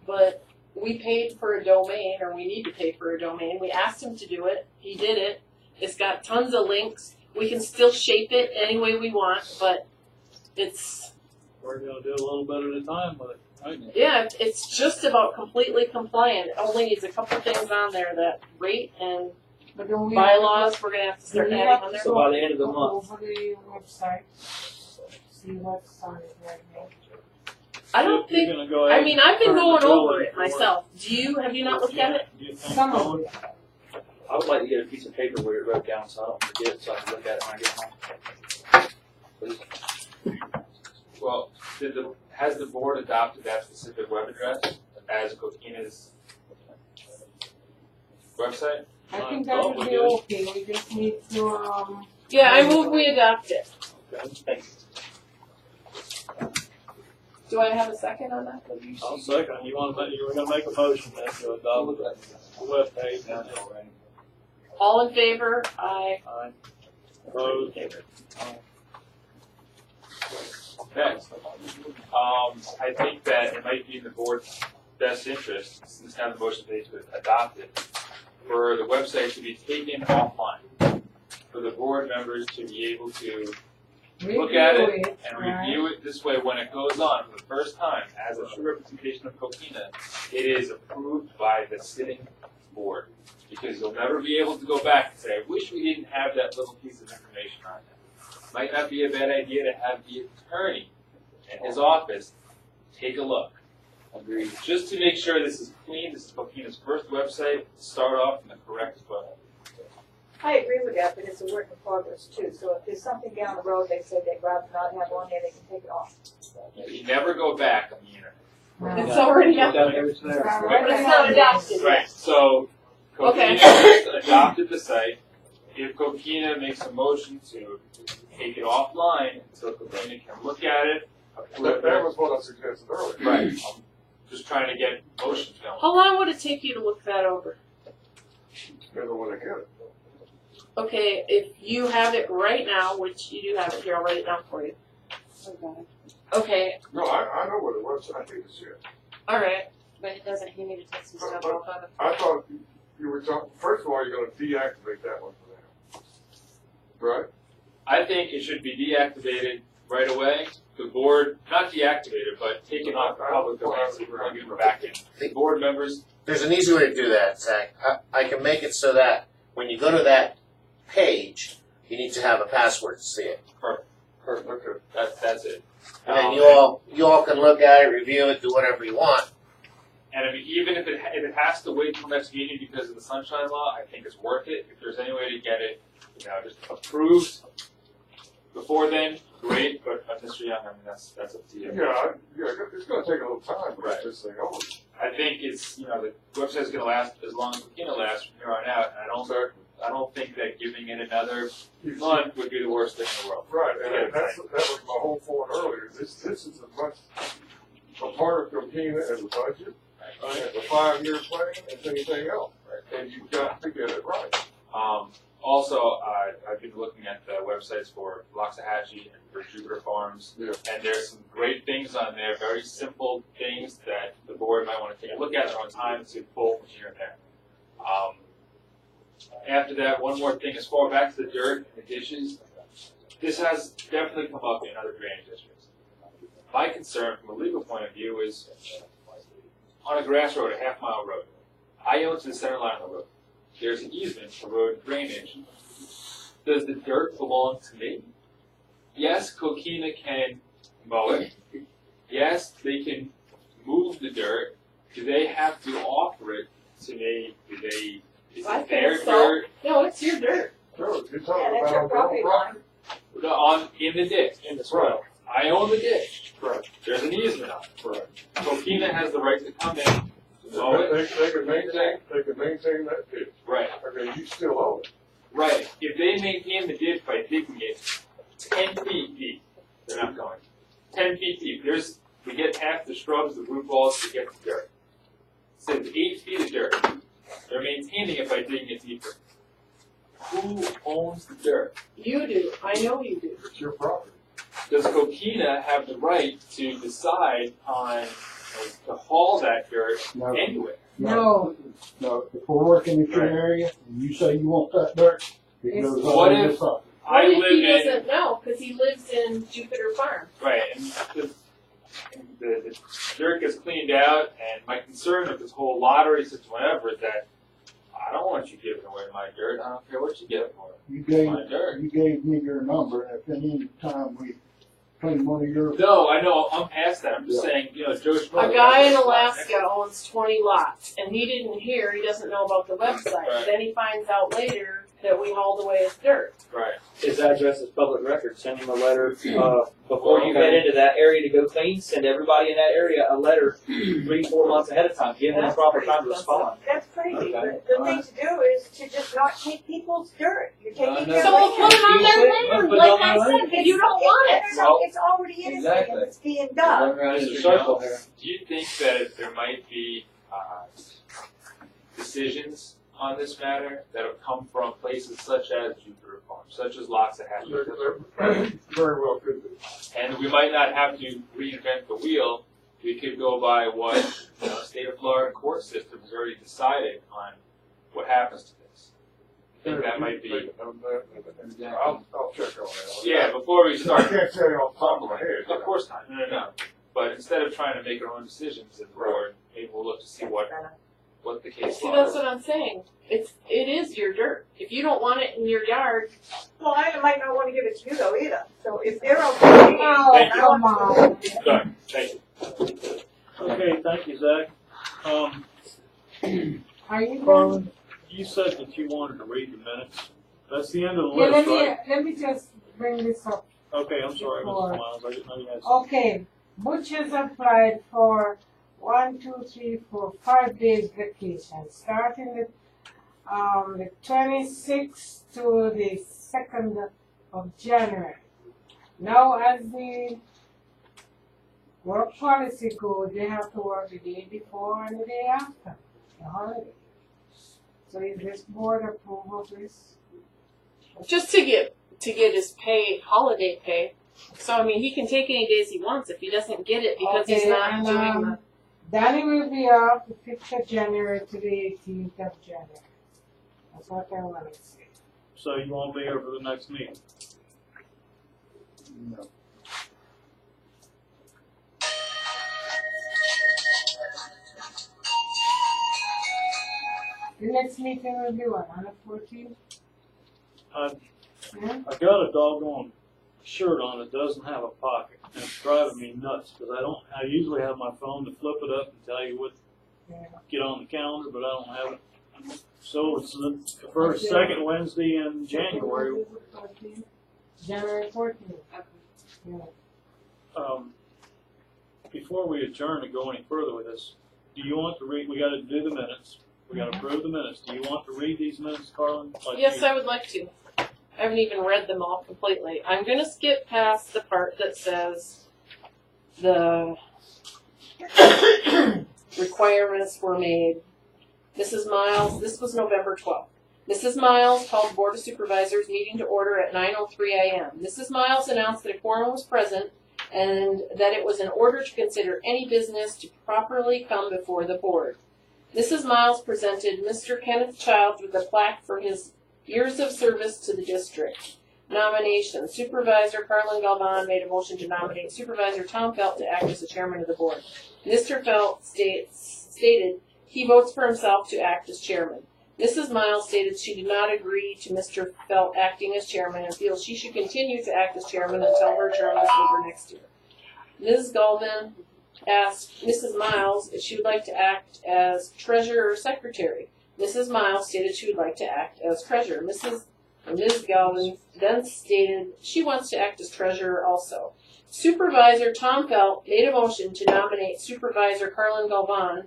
But we paid for a domain, or we need to pay for a domain. We asked him to do it. He did it. It's got tons of links. We can still shape it any way we want, but it's, we're going to do a little bit at a time with it, right? yeah, it's just about completely compliant. It only needs a couple things on there that rate and But then we bylaws we're going to have to start we adding have on there. So by the end of the go month. over the website, see what's on it right now. I don't You're think, gonna go ahead I mean, I've been and going turn the over building it for it. myself. Have you not looked at it? Do you think Some so? of it. I would like to get a piece of paper where it wrote down so I don't forget, so I can look at it when I get home. Please. Well, has the board adopted that specific web address as Coquina's website? I think that would be okay, we just need to, Yeah, I move we adopt it. Thanks. Do I have a second on that? I'll second. You want to? You were going to make a motion then to adopt the web page. All in favor? Aye. Aye. Opposed? Next, I think that it might be in the board's best interest, since now the motion is to adopt it, for the website to be taken offline, for the board members to be able to look at it Review it, and right. review it this way when it goes on for the first time as a true representation of Coquina. It is approved by the sitting board because you'll never be able to go back and say, I wish we didn't have that little piece of information on it. Might not be a bad idea to have the attorney in his office take a look. Agreed. Just to make sure this is clean, this is Coquina's first website, start off in the correct foot. I agree with that, but it's a work in progress too. So if there's something down the road, they say they'd rather not have on there, they can take it off. You never go back on the internet. It's already up Down there. there, it's there. But it's not adopted. Right, so Okay. Coquina has adopted the site. If Coquina makes a motion to take it offline so Coquina can look at it, approve That it. was what I suggested earlier. Right, I'm just trying to get motions going. How long would it take you to look that over? Depends on when I get it. Okay, if you have it right now, which you do have it here, I'll write it down for you. Okay, No, I know where the website is here. alright. But it doesn't, he need to take some stuff off of it. I thought you were talking, first of all, you're gonna deactivate that one for now. Right? I think it should be deactivated right away. The board, not deactivated, but taken off the public domain so we're going to get back in. The board members, There's an easy way to do that, Zach. I can make it so that when you go to that page, you need to have a password to see it. Perfect, okay. that's it. And then you all can look at it, review it, do whatever you want. And I mean, even if it has to wait till next meeting because of the sunshine law, I think it's worth it. If there's any way to get it, just approved before then, great. But Mr. Young, I mean, that's up to you. Yeah, it's gonna take a little time to Right. get this thing over. I think it's the website's going to last as long as Coquina lasts from here on out. And I don't think that giving it another month would be the worst thing in the world. Right, and that was my whole point earlier. This is as much a part of Coquina as a budget, as a 5-year plan, as anything else. And you've got to get it right. Also, I've been looking at the websites for Loxahatchee and for Jupiter Farms, Yeah. and there's some great things on there, very simple things that the board might want to take a look at their own time to pull from here and there. After that, one more thing, as far back to the dirt and the dishes, this has definitely come up in other drainage districts. My concern from a legal point of view is on a grass road, a half-mile road, I own to the center line of the road. There's an easement for road drainage. Does the dirt belong to me? Yes, Coquina can mow it. Yes, they can move the dirt. Do they have to offer it to me? Is I it their think so. dirt? No, it's your dirt. Sure, you're Yeah, talking that's your about property line. In the ditch, in the soil. I own the ditch. Right. There's an easement on it. Right. Coquina has the right to come in, mow it. They can maintain that ditch. Right. Okay, you still own it. Right. If they maintain the ditch by digging it 10 feet deep, they're not going. 10 feet deep. We get past the shrubs, the root balls to get the dirt. It says 8 feet of dirt. They're maintaining it by digging it deeper. Who owns the dirt? You do. I know you do. It's your property. Does Coquina have the right to decide on to haul that dirt No. anywhere? No, No, if we're working in your area, and you say you want that dirt, it It's- goes What on your if- property. I What if live he in doesn't know? Because he lives in Jupiter Farm. right, and the dirt gets cleaned out, and my concern with this whole lottery system, whatever, is that I don't want you giving away my dirt. I don't care what you give it for. You gave My dirt. me your number, and if any time we clean one of your, No, I know. I'm past that. I'm just saying, Joe Schmo. A guy in Alaska owns 20 lots, and he didn't hear, he doesn't know about the website. Right. Then he finds out later that we hauled away his dirt. Right. His address is public record. Send him a letter before you get into that area to go clean. Send everybody in that area a letter 3-4 months ahead of time. Give them That's proper pretty time to expensive. respond. That's crazy. Okay. The thing to do is to just not take people's dirt. You're taking no. their So land. we'll put it on their land, like I said, because you don't want it. No, it's already in his land. Exactly. It's being done. Mr. Circle here. Do you think that there might be decisions on this matter that have come from places such as Jupiter Farm, such as Loxahatchee? There very well could be. And we might not have to reinvent the wheel. We could go by what the state of Florida court system has already decided on what happens to this. think that might be. I'll check on that. Yeah, before we I start. can't tell you off the top of my head. Of course not. No. But instead of trying to make our own decisions as a board, maybe we'll look to see what the case See, law that's is. what I'm saying. It is your dirt. If you don't want it in your yard, Well, I might not wanna give it to you though either, so if they're okay. Oh, Thank you. come on. Done. Thank you. Okay, thank you, Zach. Are you going? Carlin, you said that you wanted to read the minutes. That's the end of the Yeah, list, right? let me just bring this up. Okay, I'm sorry, Mrs. Miles, I didn't know you had something. Okay, Butchers applied for 5 days vacation, starting the 26th to the 2nd of January. Now, as the work policy goes, they have to work the day before and the day after the holiday. So is this board approval of this? just to get his pay, holiday pay. So I mean, he can take any days he wants if he doesn't get it because he's Okay, not and, doing the. Danny will be off the 5th of January to the 18th of January. That's what I want to say. So you won't be here for the next meeting? No. The next meeting will be what, on the 14th? Yeah? I got a doggone shirt on that doesn't have a pocket, and it's driving me nuts, because I usually have my phone to flip it up and tell you what, Yeah. get on the calendar, but I don't have it. So it's the first, second Wednesday in January. January 14th. Yeah. Before we adjourn and go any further with this, do you want to read, we gotta do the minutes, we gotta approve the minutes, do you want to read these minutes, Carlin? Like Yes, you- I would like to. I haven't even read them all completely. I'm gonna skip past the part that says the requirements were made. Mrs. Miles, this was November 12th. Mrs. Miles called Board of Supervisors meeting to order at 9:03 a.m. Mrs. Miles announced that a quorum was present and that it was in order to consider any business to properly come before the board. Mrs. Miles presented Mr. Kenneth Childs with a plaque for his years of service to the district. Nomination. Supervisor Carlin Galvan made a motion to nominate Supervisor Tom Felt to act as the chairman of the board. Mr. Felt stated he votes for himself to act as chairman. Mrs. Miles stated she did not agree to Mr. Felt acting as chairman and feels she should continue to act as chairman until her term is over next year. Ms. Galvin asked Mrs. Miles if she would like to act as treasurer or secretary. Mrs. Miles stated she would like to act as treasurer. Ms. Galvin then stated she wants to act as treasurer also. Supervisor Tom Felt made a motion to nominate Supervisor Carlin Galvan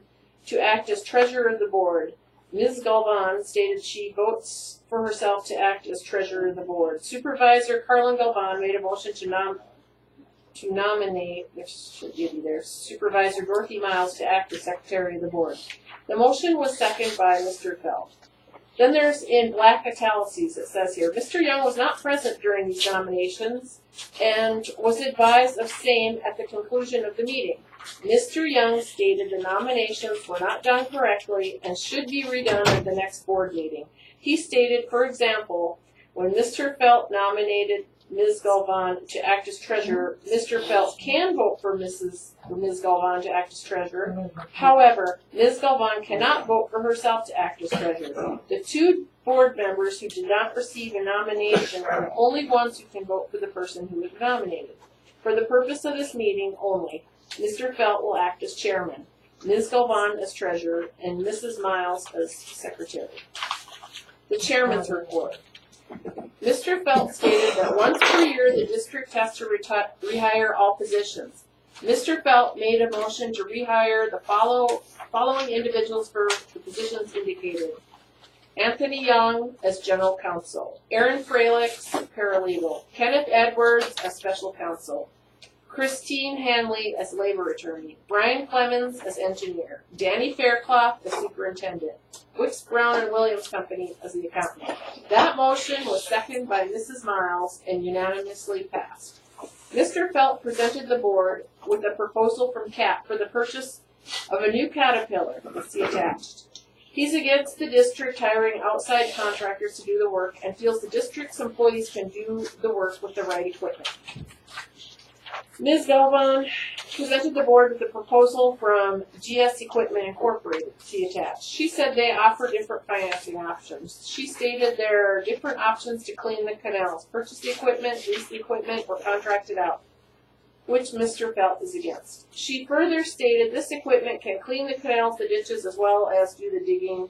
to act as treasurer of the board. Ms. Galvan stated she votes for herself to act as treasurer of the board. Supervisor Carlin Galvan made a motion to nominate, Supervisor Dorothy Miles to act as secretary of the board. The motion was seconded by Mr. Felt. Then there's in black italics, it says here, Mr. Young was not present during these nominations and was advised of same at the conclusion of the meeting. Mr. Young stated the nominations were not done correctly and should be redone at the next board meeting. He stated, for example, when Mr. Felt nominated Ms. Galvan to act as treasurer, Mr. Felt can vote for Ms. Galvan to act as treasurer. However, Ms. Galvan cannot vote for herself to act as treasurer. The two board members who did not receive a nomination are the only ones who can vote for the person who was nominated. For the purpose of this meeting only, Mr. Felt will act as chairman, Ms. Galvan as treasurer, and Mrs. Miles as secretary. The chairman's report. Mr. Felt stated that once per year the district has to rehire all positions. Mr. Felt made a motion to rehire the following individuals for the positions indicated. Anthony Young as general counsel, Aaron Fralix, paralegal, Kenneth Edwards as special counsel, Christine Hanley as labor attorney, Brian Clemens as engineer, Danny Fairclough as superintendent, Wicks Brown and Williams Company as the accountant. That motion was seconded by Mrs. Miles and unanimously passed. Mr. Felt presented the board with a proposal from CAT for the purchase of a new Caterpillar. Let's see attached. He's against the district hiring outside contractors to do the work and feels the district's employees can do the work with the right equipment. Ms. Galvan presented the board with a proposal from GS Equipment Incorporated, see attached. She said they offer different financing options. She stated there are different options to clean the canals: purchase the equipment, lease the equipment, or contract it out, which Mr. Felt is against. She further stated this equipment can clean the canals, the ditches, as well as do the digging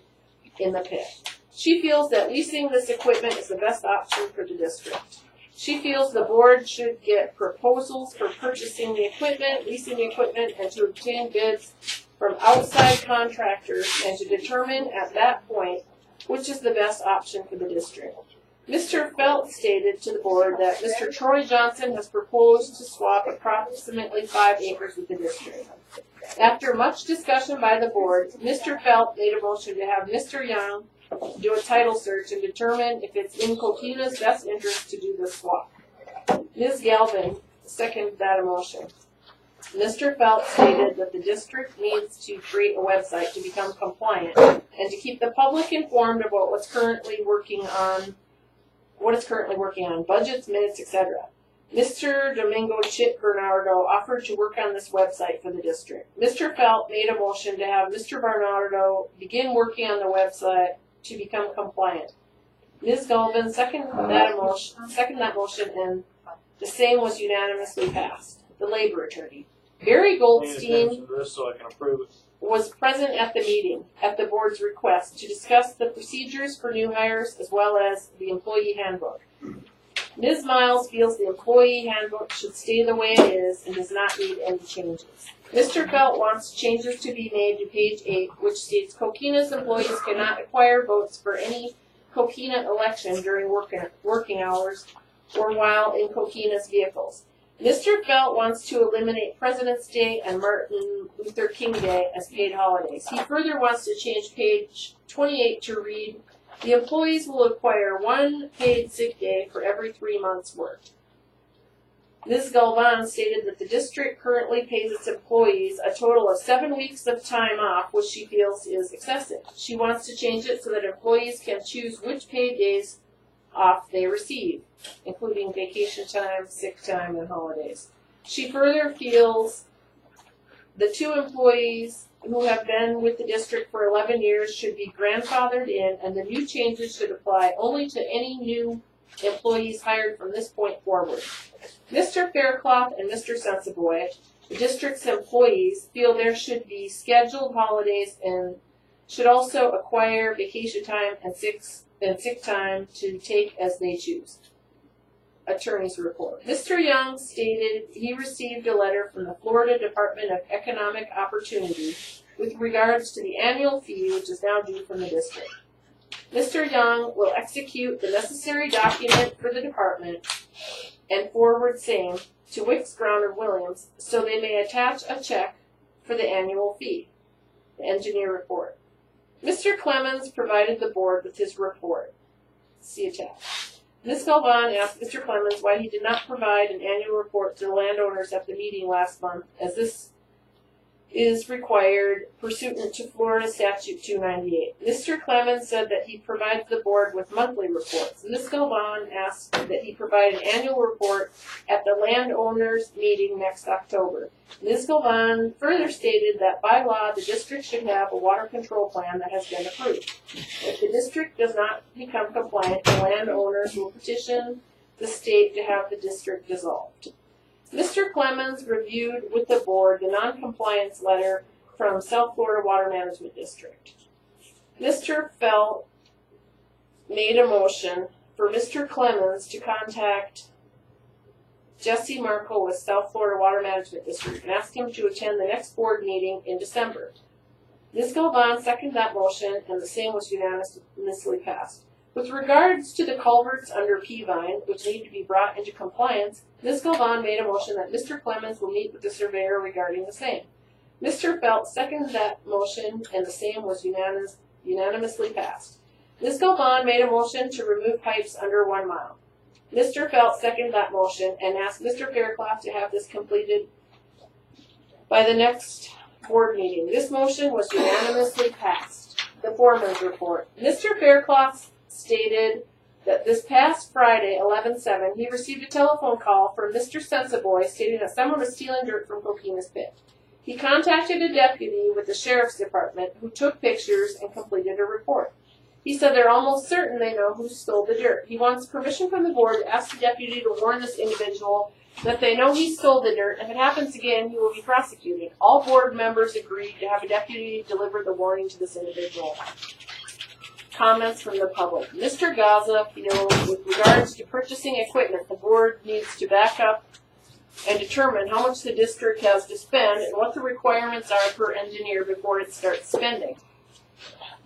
in the pit. She feels that leasing this equipment is the best option for the district. She feels the board should get proposals for purchasing the equipment, leasing the equipment, and to obtain bids from outside contractors and to determine at that point which is the best option for the district. Mr. Felt stated to the board that Mr. Troy Johnson has proposed to swap approximately 5 acres with the district. After much discussion by the board, Mr. Felt made a motion to have Mr. Young do a title search and determine if it's in Coquina's best interest to do the swap. Ms. Galvin seconded that motion. Mr. Felt stated that the district needs to create a website to become compliant and to keep the public informed about what's currently working on budgets, minutes, etc. Mr. Domingo Chip Bernardo offered to work on this website for the district. Mr. Felt made a motion to have Mr. Bernardo begin working on the website to become compliant. Ms. Galvin seconded that motion, and the same was unanimously passed. The labor attorney, Barry Goldstein, so I can approve it. Was present at the meeting at the board's request to discuss the procedures for new hires as well as the employee handbook. Ms. Miles feels the employee handbook should stay the way it is and does not need any changes. Mr. Felt wants changes to be made to page 8, which states Coquina's employees cannot acquire votes for any Coquina election during working hours or while in Coquina's vehicles. Mr. Felt wants to eliminate President's Day and Martin Luther King Day as paid holidays. He further wants to change page 28 to read, the employees will acquire 1 paid sick day for every 3 months' work. Ms. Galvan stated that the district currently pays its employees a total of 7 weeks of time off, which she feels is excessive. She wants to change it so that employees can choose which paid days off they receive, including vacation time, sick time, and holidays. She further feels the 2 employees who have been with the district for 11 years should be grandfathered in, and the new changes should apply only to any new employees hired from this point forward. Mr. Faircloth and Mr. Sensiboy, the district's employees, feel there should be scheduled holidays and should also acquire vacation time and sick time to take as they choose. Attorney's report. Mr. Young stated he received a letter from the Florida Department of Economic Opportunity with regards to the annual fee, which is now due from the district. Mr. Young will execute the necessary document for the department and forward same to Wicks, Brown & Williams so they may attach a check for the annual fee. The engineer report. Mr. Clemens provided the board with his report. See attached. Ms. Galvan asked Mr. Clemens why he did not provide an annual report to the landowners at the meeting last month, as this is required pursuant to Florida Statute 298. Mr. Clemens said that he provides the board with monthly reports. Ms. Galvan asked that he provide an annual report at the landowners meeting next October. Ms. Galvan further stated that by law the district should have a water control plan that has been approved. If the district does not become compliant, the landowners will petition the state to have the district dissolved. Mr. Clemens reviewed with the board the non-compliance letter from South Florida Water Management District. Mr. Felt made a motion for Mr. Clemens to contact Jesse Markle with South Florida Water Management District and ask him to attend the next board meeting in December. Ms. Galvan seconded that motion, and the same was unanimously passed. With regards to the culverts under Peavine, which need to be brought into compliance, Ms. Galvan made a motion that Mr. Clemens will meet with the surveyor regarding the same. Mr. Felt seconded that motion, and the same was unanimously passed. Ms. Galvan made a motion to remove pipes under 1 mile. Mr. Felt seconded that motion and asked Mr. Faircloth to have this completed by the next board meeting. This motion was unanimously passed. the foreman's report. Mr. Faircloth stated that this past Friday, 11/7, he received a telephone call from Mr. Sensiboy stating that someone was stealing dirt from Coquina's pit. He contacted a deputy with the sheriff's department who took pictures and completed a report. He said they're almost certain they know who stole the dirt. He wants permission from the board to ask the deputy to warn this individual that they know he stole the dirt. If it happens again, he will be prosecuted. All board members agreed to have a deputy deliver the warning to this individual. Comments from the public. Mr. Gaza feels with regards to purchasing equipment, the board needs to back up and determine how much the district has to spend and what the requirements are per engineer before it starts spending.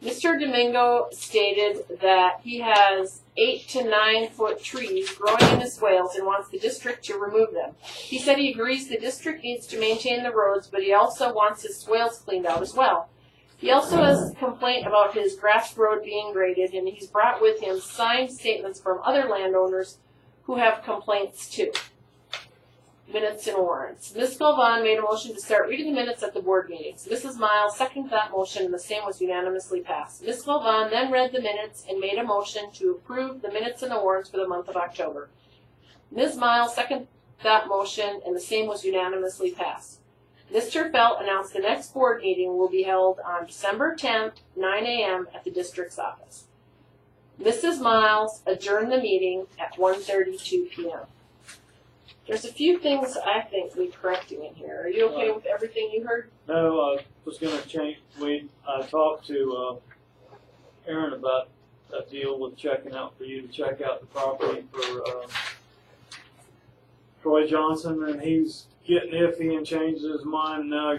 Mr. Domingo stated that he has 8 to 9 foot trees growing in his swales and wants the district to remove them. He said he agrees the district needs to maintain the roads, but he also wants his swales cleaned out as well. He also has a complaint about his grass road being graded, and he's brought with him signed statements from other landowners who have complaints too. Minutes and warrants. Ms. Galvan made a motion to start reading the minutes at the board meetings. Mrs. Miles seconded that motion, and the same was unanimously passed. Ms. Galvan then read the minutes and made a motion to approve the minutes and the warrants for the month of October. Ms. Miles seconded that motion, and the same was unanimously passed. Mr. Felt announced the next board meeting will be held on December 10th, 9 a.m. at the district's office. Mrs. Miles adjourned the meeting at 1:32 p.m. There's a few things I think we're correcting in here. Are you okay with everything you heard? No, I was gonna change, I talked to, Aaron about that deal with checking out, for you to check out the property for, Troy Johnson, and he's getting iffy and changes his mind, and now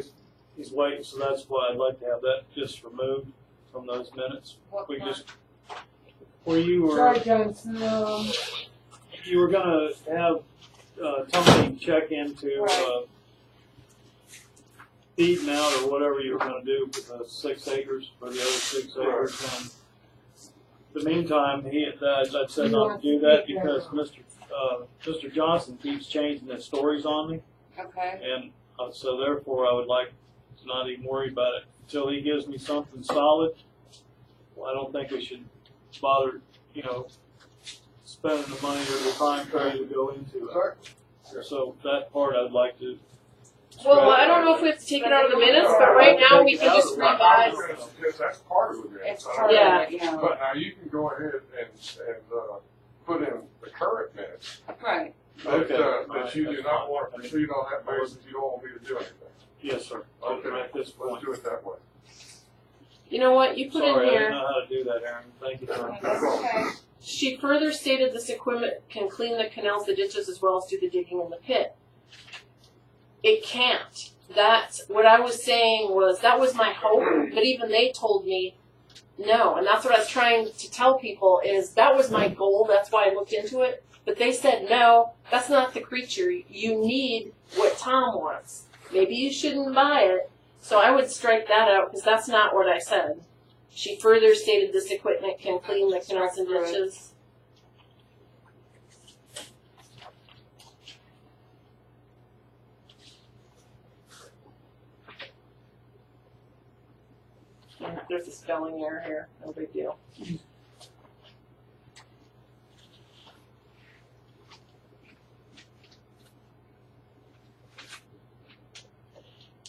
he's waiting, so that's why I'd like to have that just removed from those minutes. We just, where you were, Troy Johnson, you were gonna have, Tony check into, feeding out or whatever you were gonna do for the 6 acres, for the other 6 acres. And in the meantime, I said not to do that because Mr. Johnson keeps changing his stories on me. Okay. And so therefore I would like to not even worry about it until he gives me something solid. Well, I don't think we should bother, spending the money or the time trying to go into it. So that part I'd like to. Well, I don't know if we have to take it out of the minutes, but right now we can just revise. That's part of the minutes. It's part of it, yeah. But now you can go ahead and put in the current minutes. Right. That you do not want to proceed on that basis, you don't want me to do anything. Yes, sir. Okay, at this point. let's do it that way. You know what, you put Sorry, in I here. didn't know how to do that, Aaron. Thank you, sir. Okay. She further stated this equipment can clean the canals, the ditches, as well as do the digging in the pit. It can't. That's what I was saying that was my hope, but even they told me no. And that's what I was trying to tell people is that was my goal. That's why I looked into it. But they said, no, that's not the creature. You need what Tom wants. Maybe you shouldn't buy it. So I would strike that out because that's not what I said. She further stated this equipment can clean the canals and ditches. There's a spelling error here. No big deal.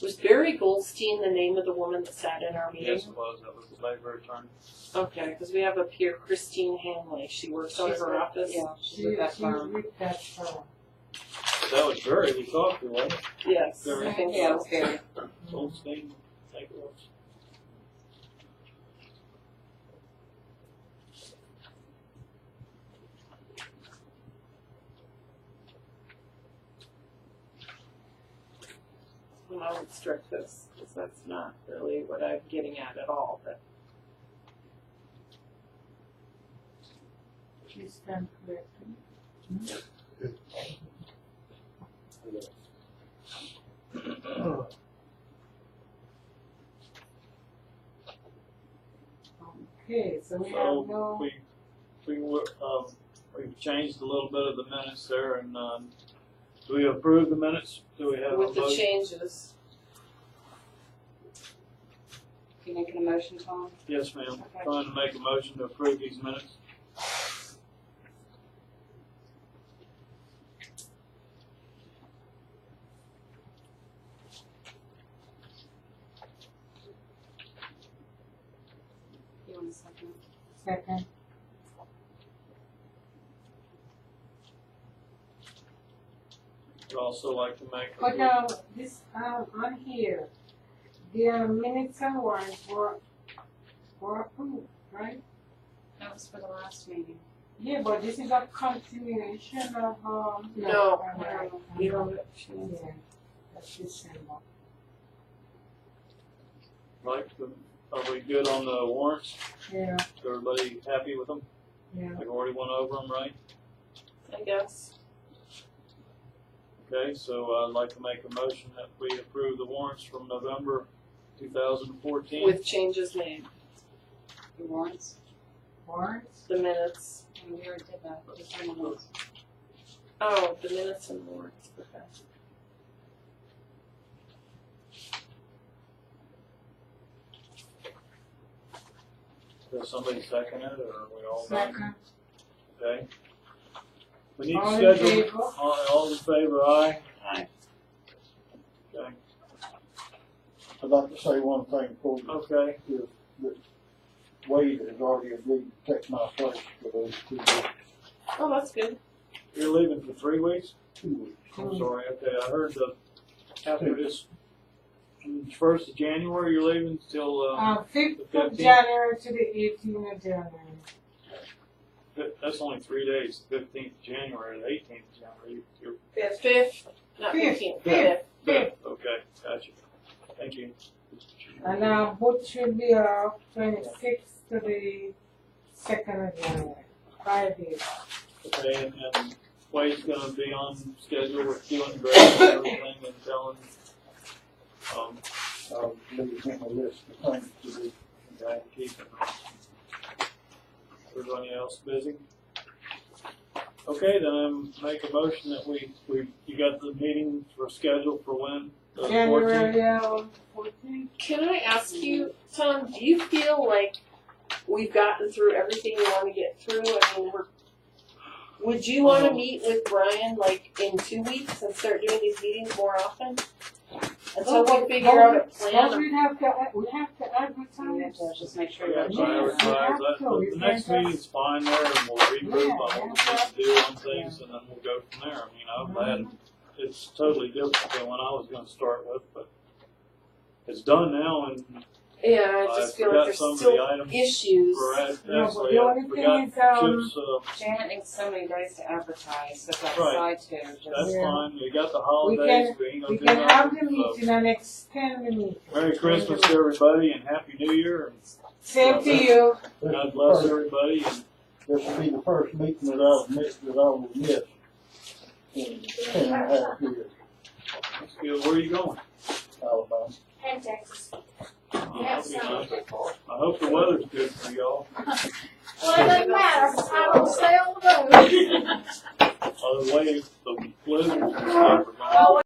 Was Barry Goldstein the name of the woman that sat in our meeting? Yes, it was. That was the labor attorney. Okay, because we have up here Christine Hanley. She works out of her office. Yeah, she's with that firm. That was Barry we talked to, wasn't it? Yes, Barry? I think Yeah, so. okay. Goldstein, I think it was. I would strike this because that's not really what I'm getting at all. But She's done correctly. Okay, so we have no. We've changed a little bit of the minutes there, and do we approve the minutes? Do we have with a the vote? changes, You making a motion, Tom? Yes, ma'am. Okay. Trying to make a motion to approve these minutes. You want a second? Second. I'd also like to make. But this on here, the minutes and warrants were approved, right? That was for the last meeting. Yeah, but this is a continuation of No. You don't. Yeah, that's December. Are we good on the warrants? Yeah, Is everybody happy with them? yeah. We've already went over them, right? I guess. Okay, so I'd like to make a motion that we approve the warrants from November 2014. With changes made. The warrants? Warrants? The minutes. And we already did that, but was someone else? Oh, the minutes and warrants. Okay. Does somebody second it, or are we all done? Second. Okay. We need All to in schedule, favor? all in favor, aye? Aye. Okay. I'd like to say one thing before you. Okay. That Wade has already agreed to take my place for those 2 weeks. Oh, that's good. You're leaving for 3 weeks? 2 weeks. I'm sorry, okay, I heard after this, 1st of January, you're leaving till, 5th the of 15th? January to the 18th of January. That's only 3 days, 15th of January, the 18th of January. You're Fifth, not Fifth. 15th. Fifth. good, okay, gotcha. Thank you. And both should be 26th to the 2nd of January. 5 days. Okay, and Wade's gonna be on schedule with you and Greg and everything and telling, I'll leave him a list of things to do. okay, keep it. Everybody else busy? Okay, then make a motion that you got the meeting for schedule for when? The 14th? January 14th. Can I ask you, Tom, do you feel like we've gotten through everything we want to get through? I mean, would you want to meet with Brian like in 2 weeks and start doing these meetings more often? Until we figure out a plan. But we have to We have advertise. to just make sure Yeah, that. so I advertise that. The next meeting's fine there, and we'll regroup on what we need to do on things, and then we'll go from there. I mean, I've had, it's totally different than when I was gonna start with, but it's done now, and Yeah, I just feel like forgot there's some of the still items issues. for No, but actually, the I only forgot thing is, Chip's, Janet needs so many days to advertise, so that's Right. side two. Just- that's Yeah. fine, we got the holidays, we ain't we gonna do can have the nothing, so. meeting and extend the meeting. Merry Christmas to everybody, and Happy New Year, and Same to you. God bless everybody, and This will be the first meeting that I'll miss in 10.5 years, let's go, where are you going? Alabama. And Texas. That'll be nice. I hope the weather's good for y'all. Well, it doesn't matter, I will stay on the road. By the way, the blizzards and stuff are gone.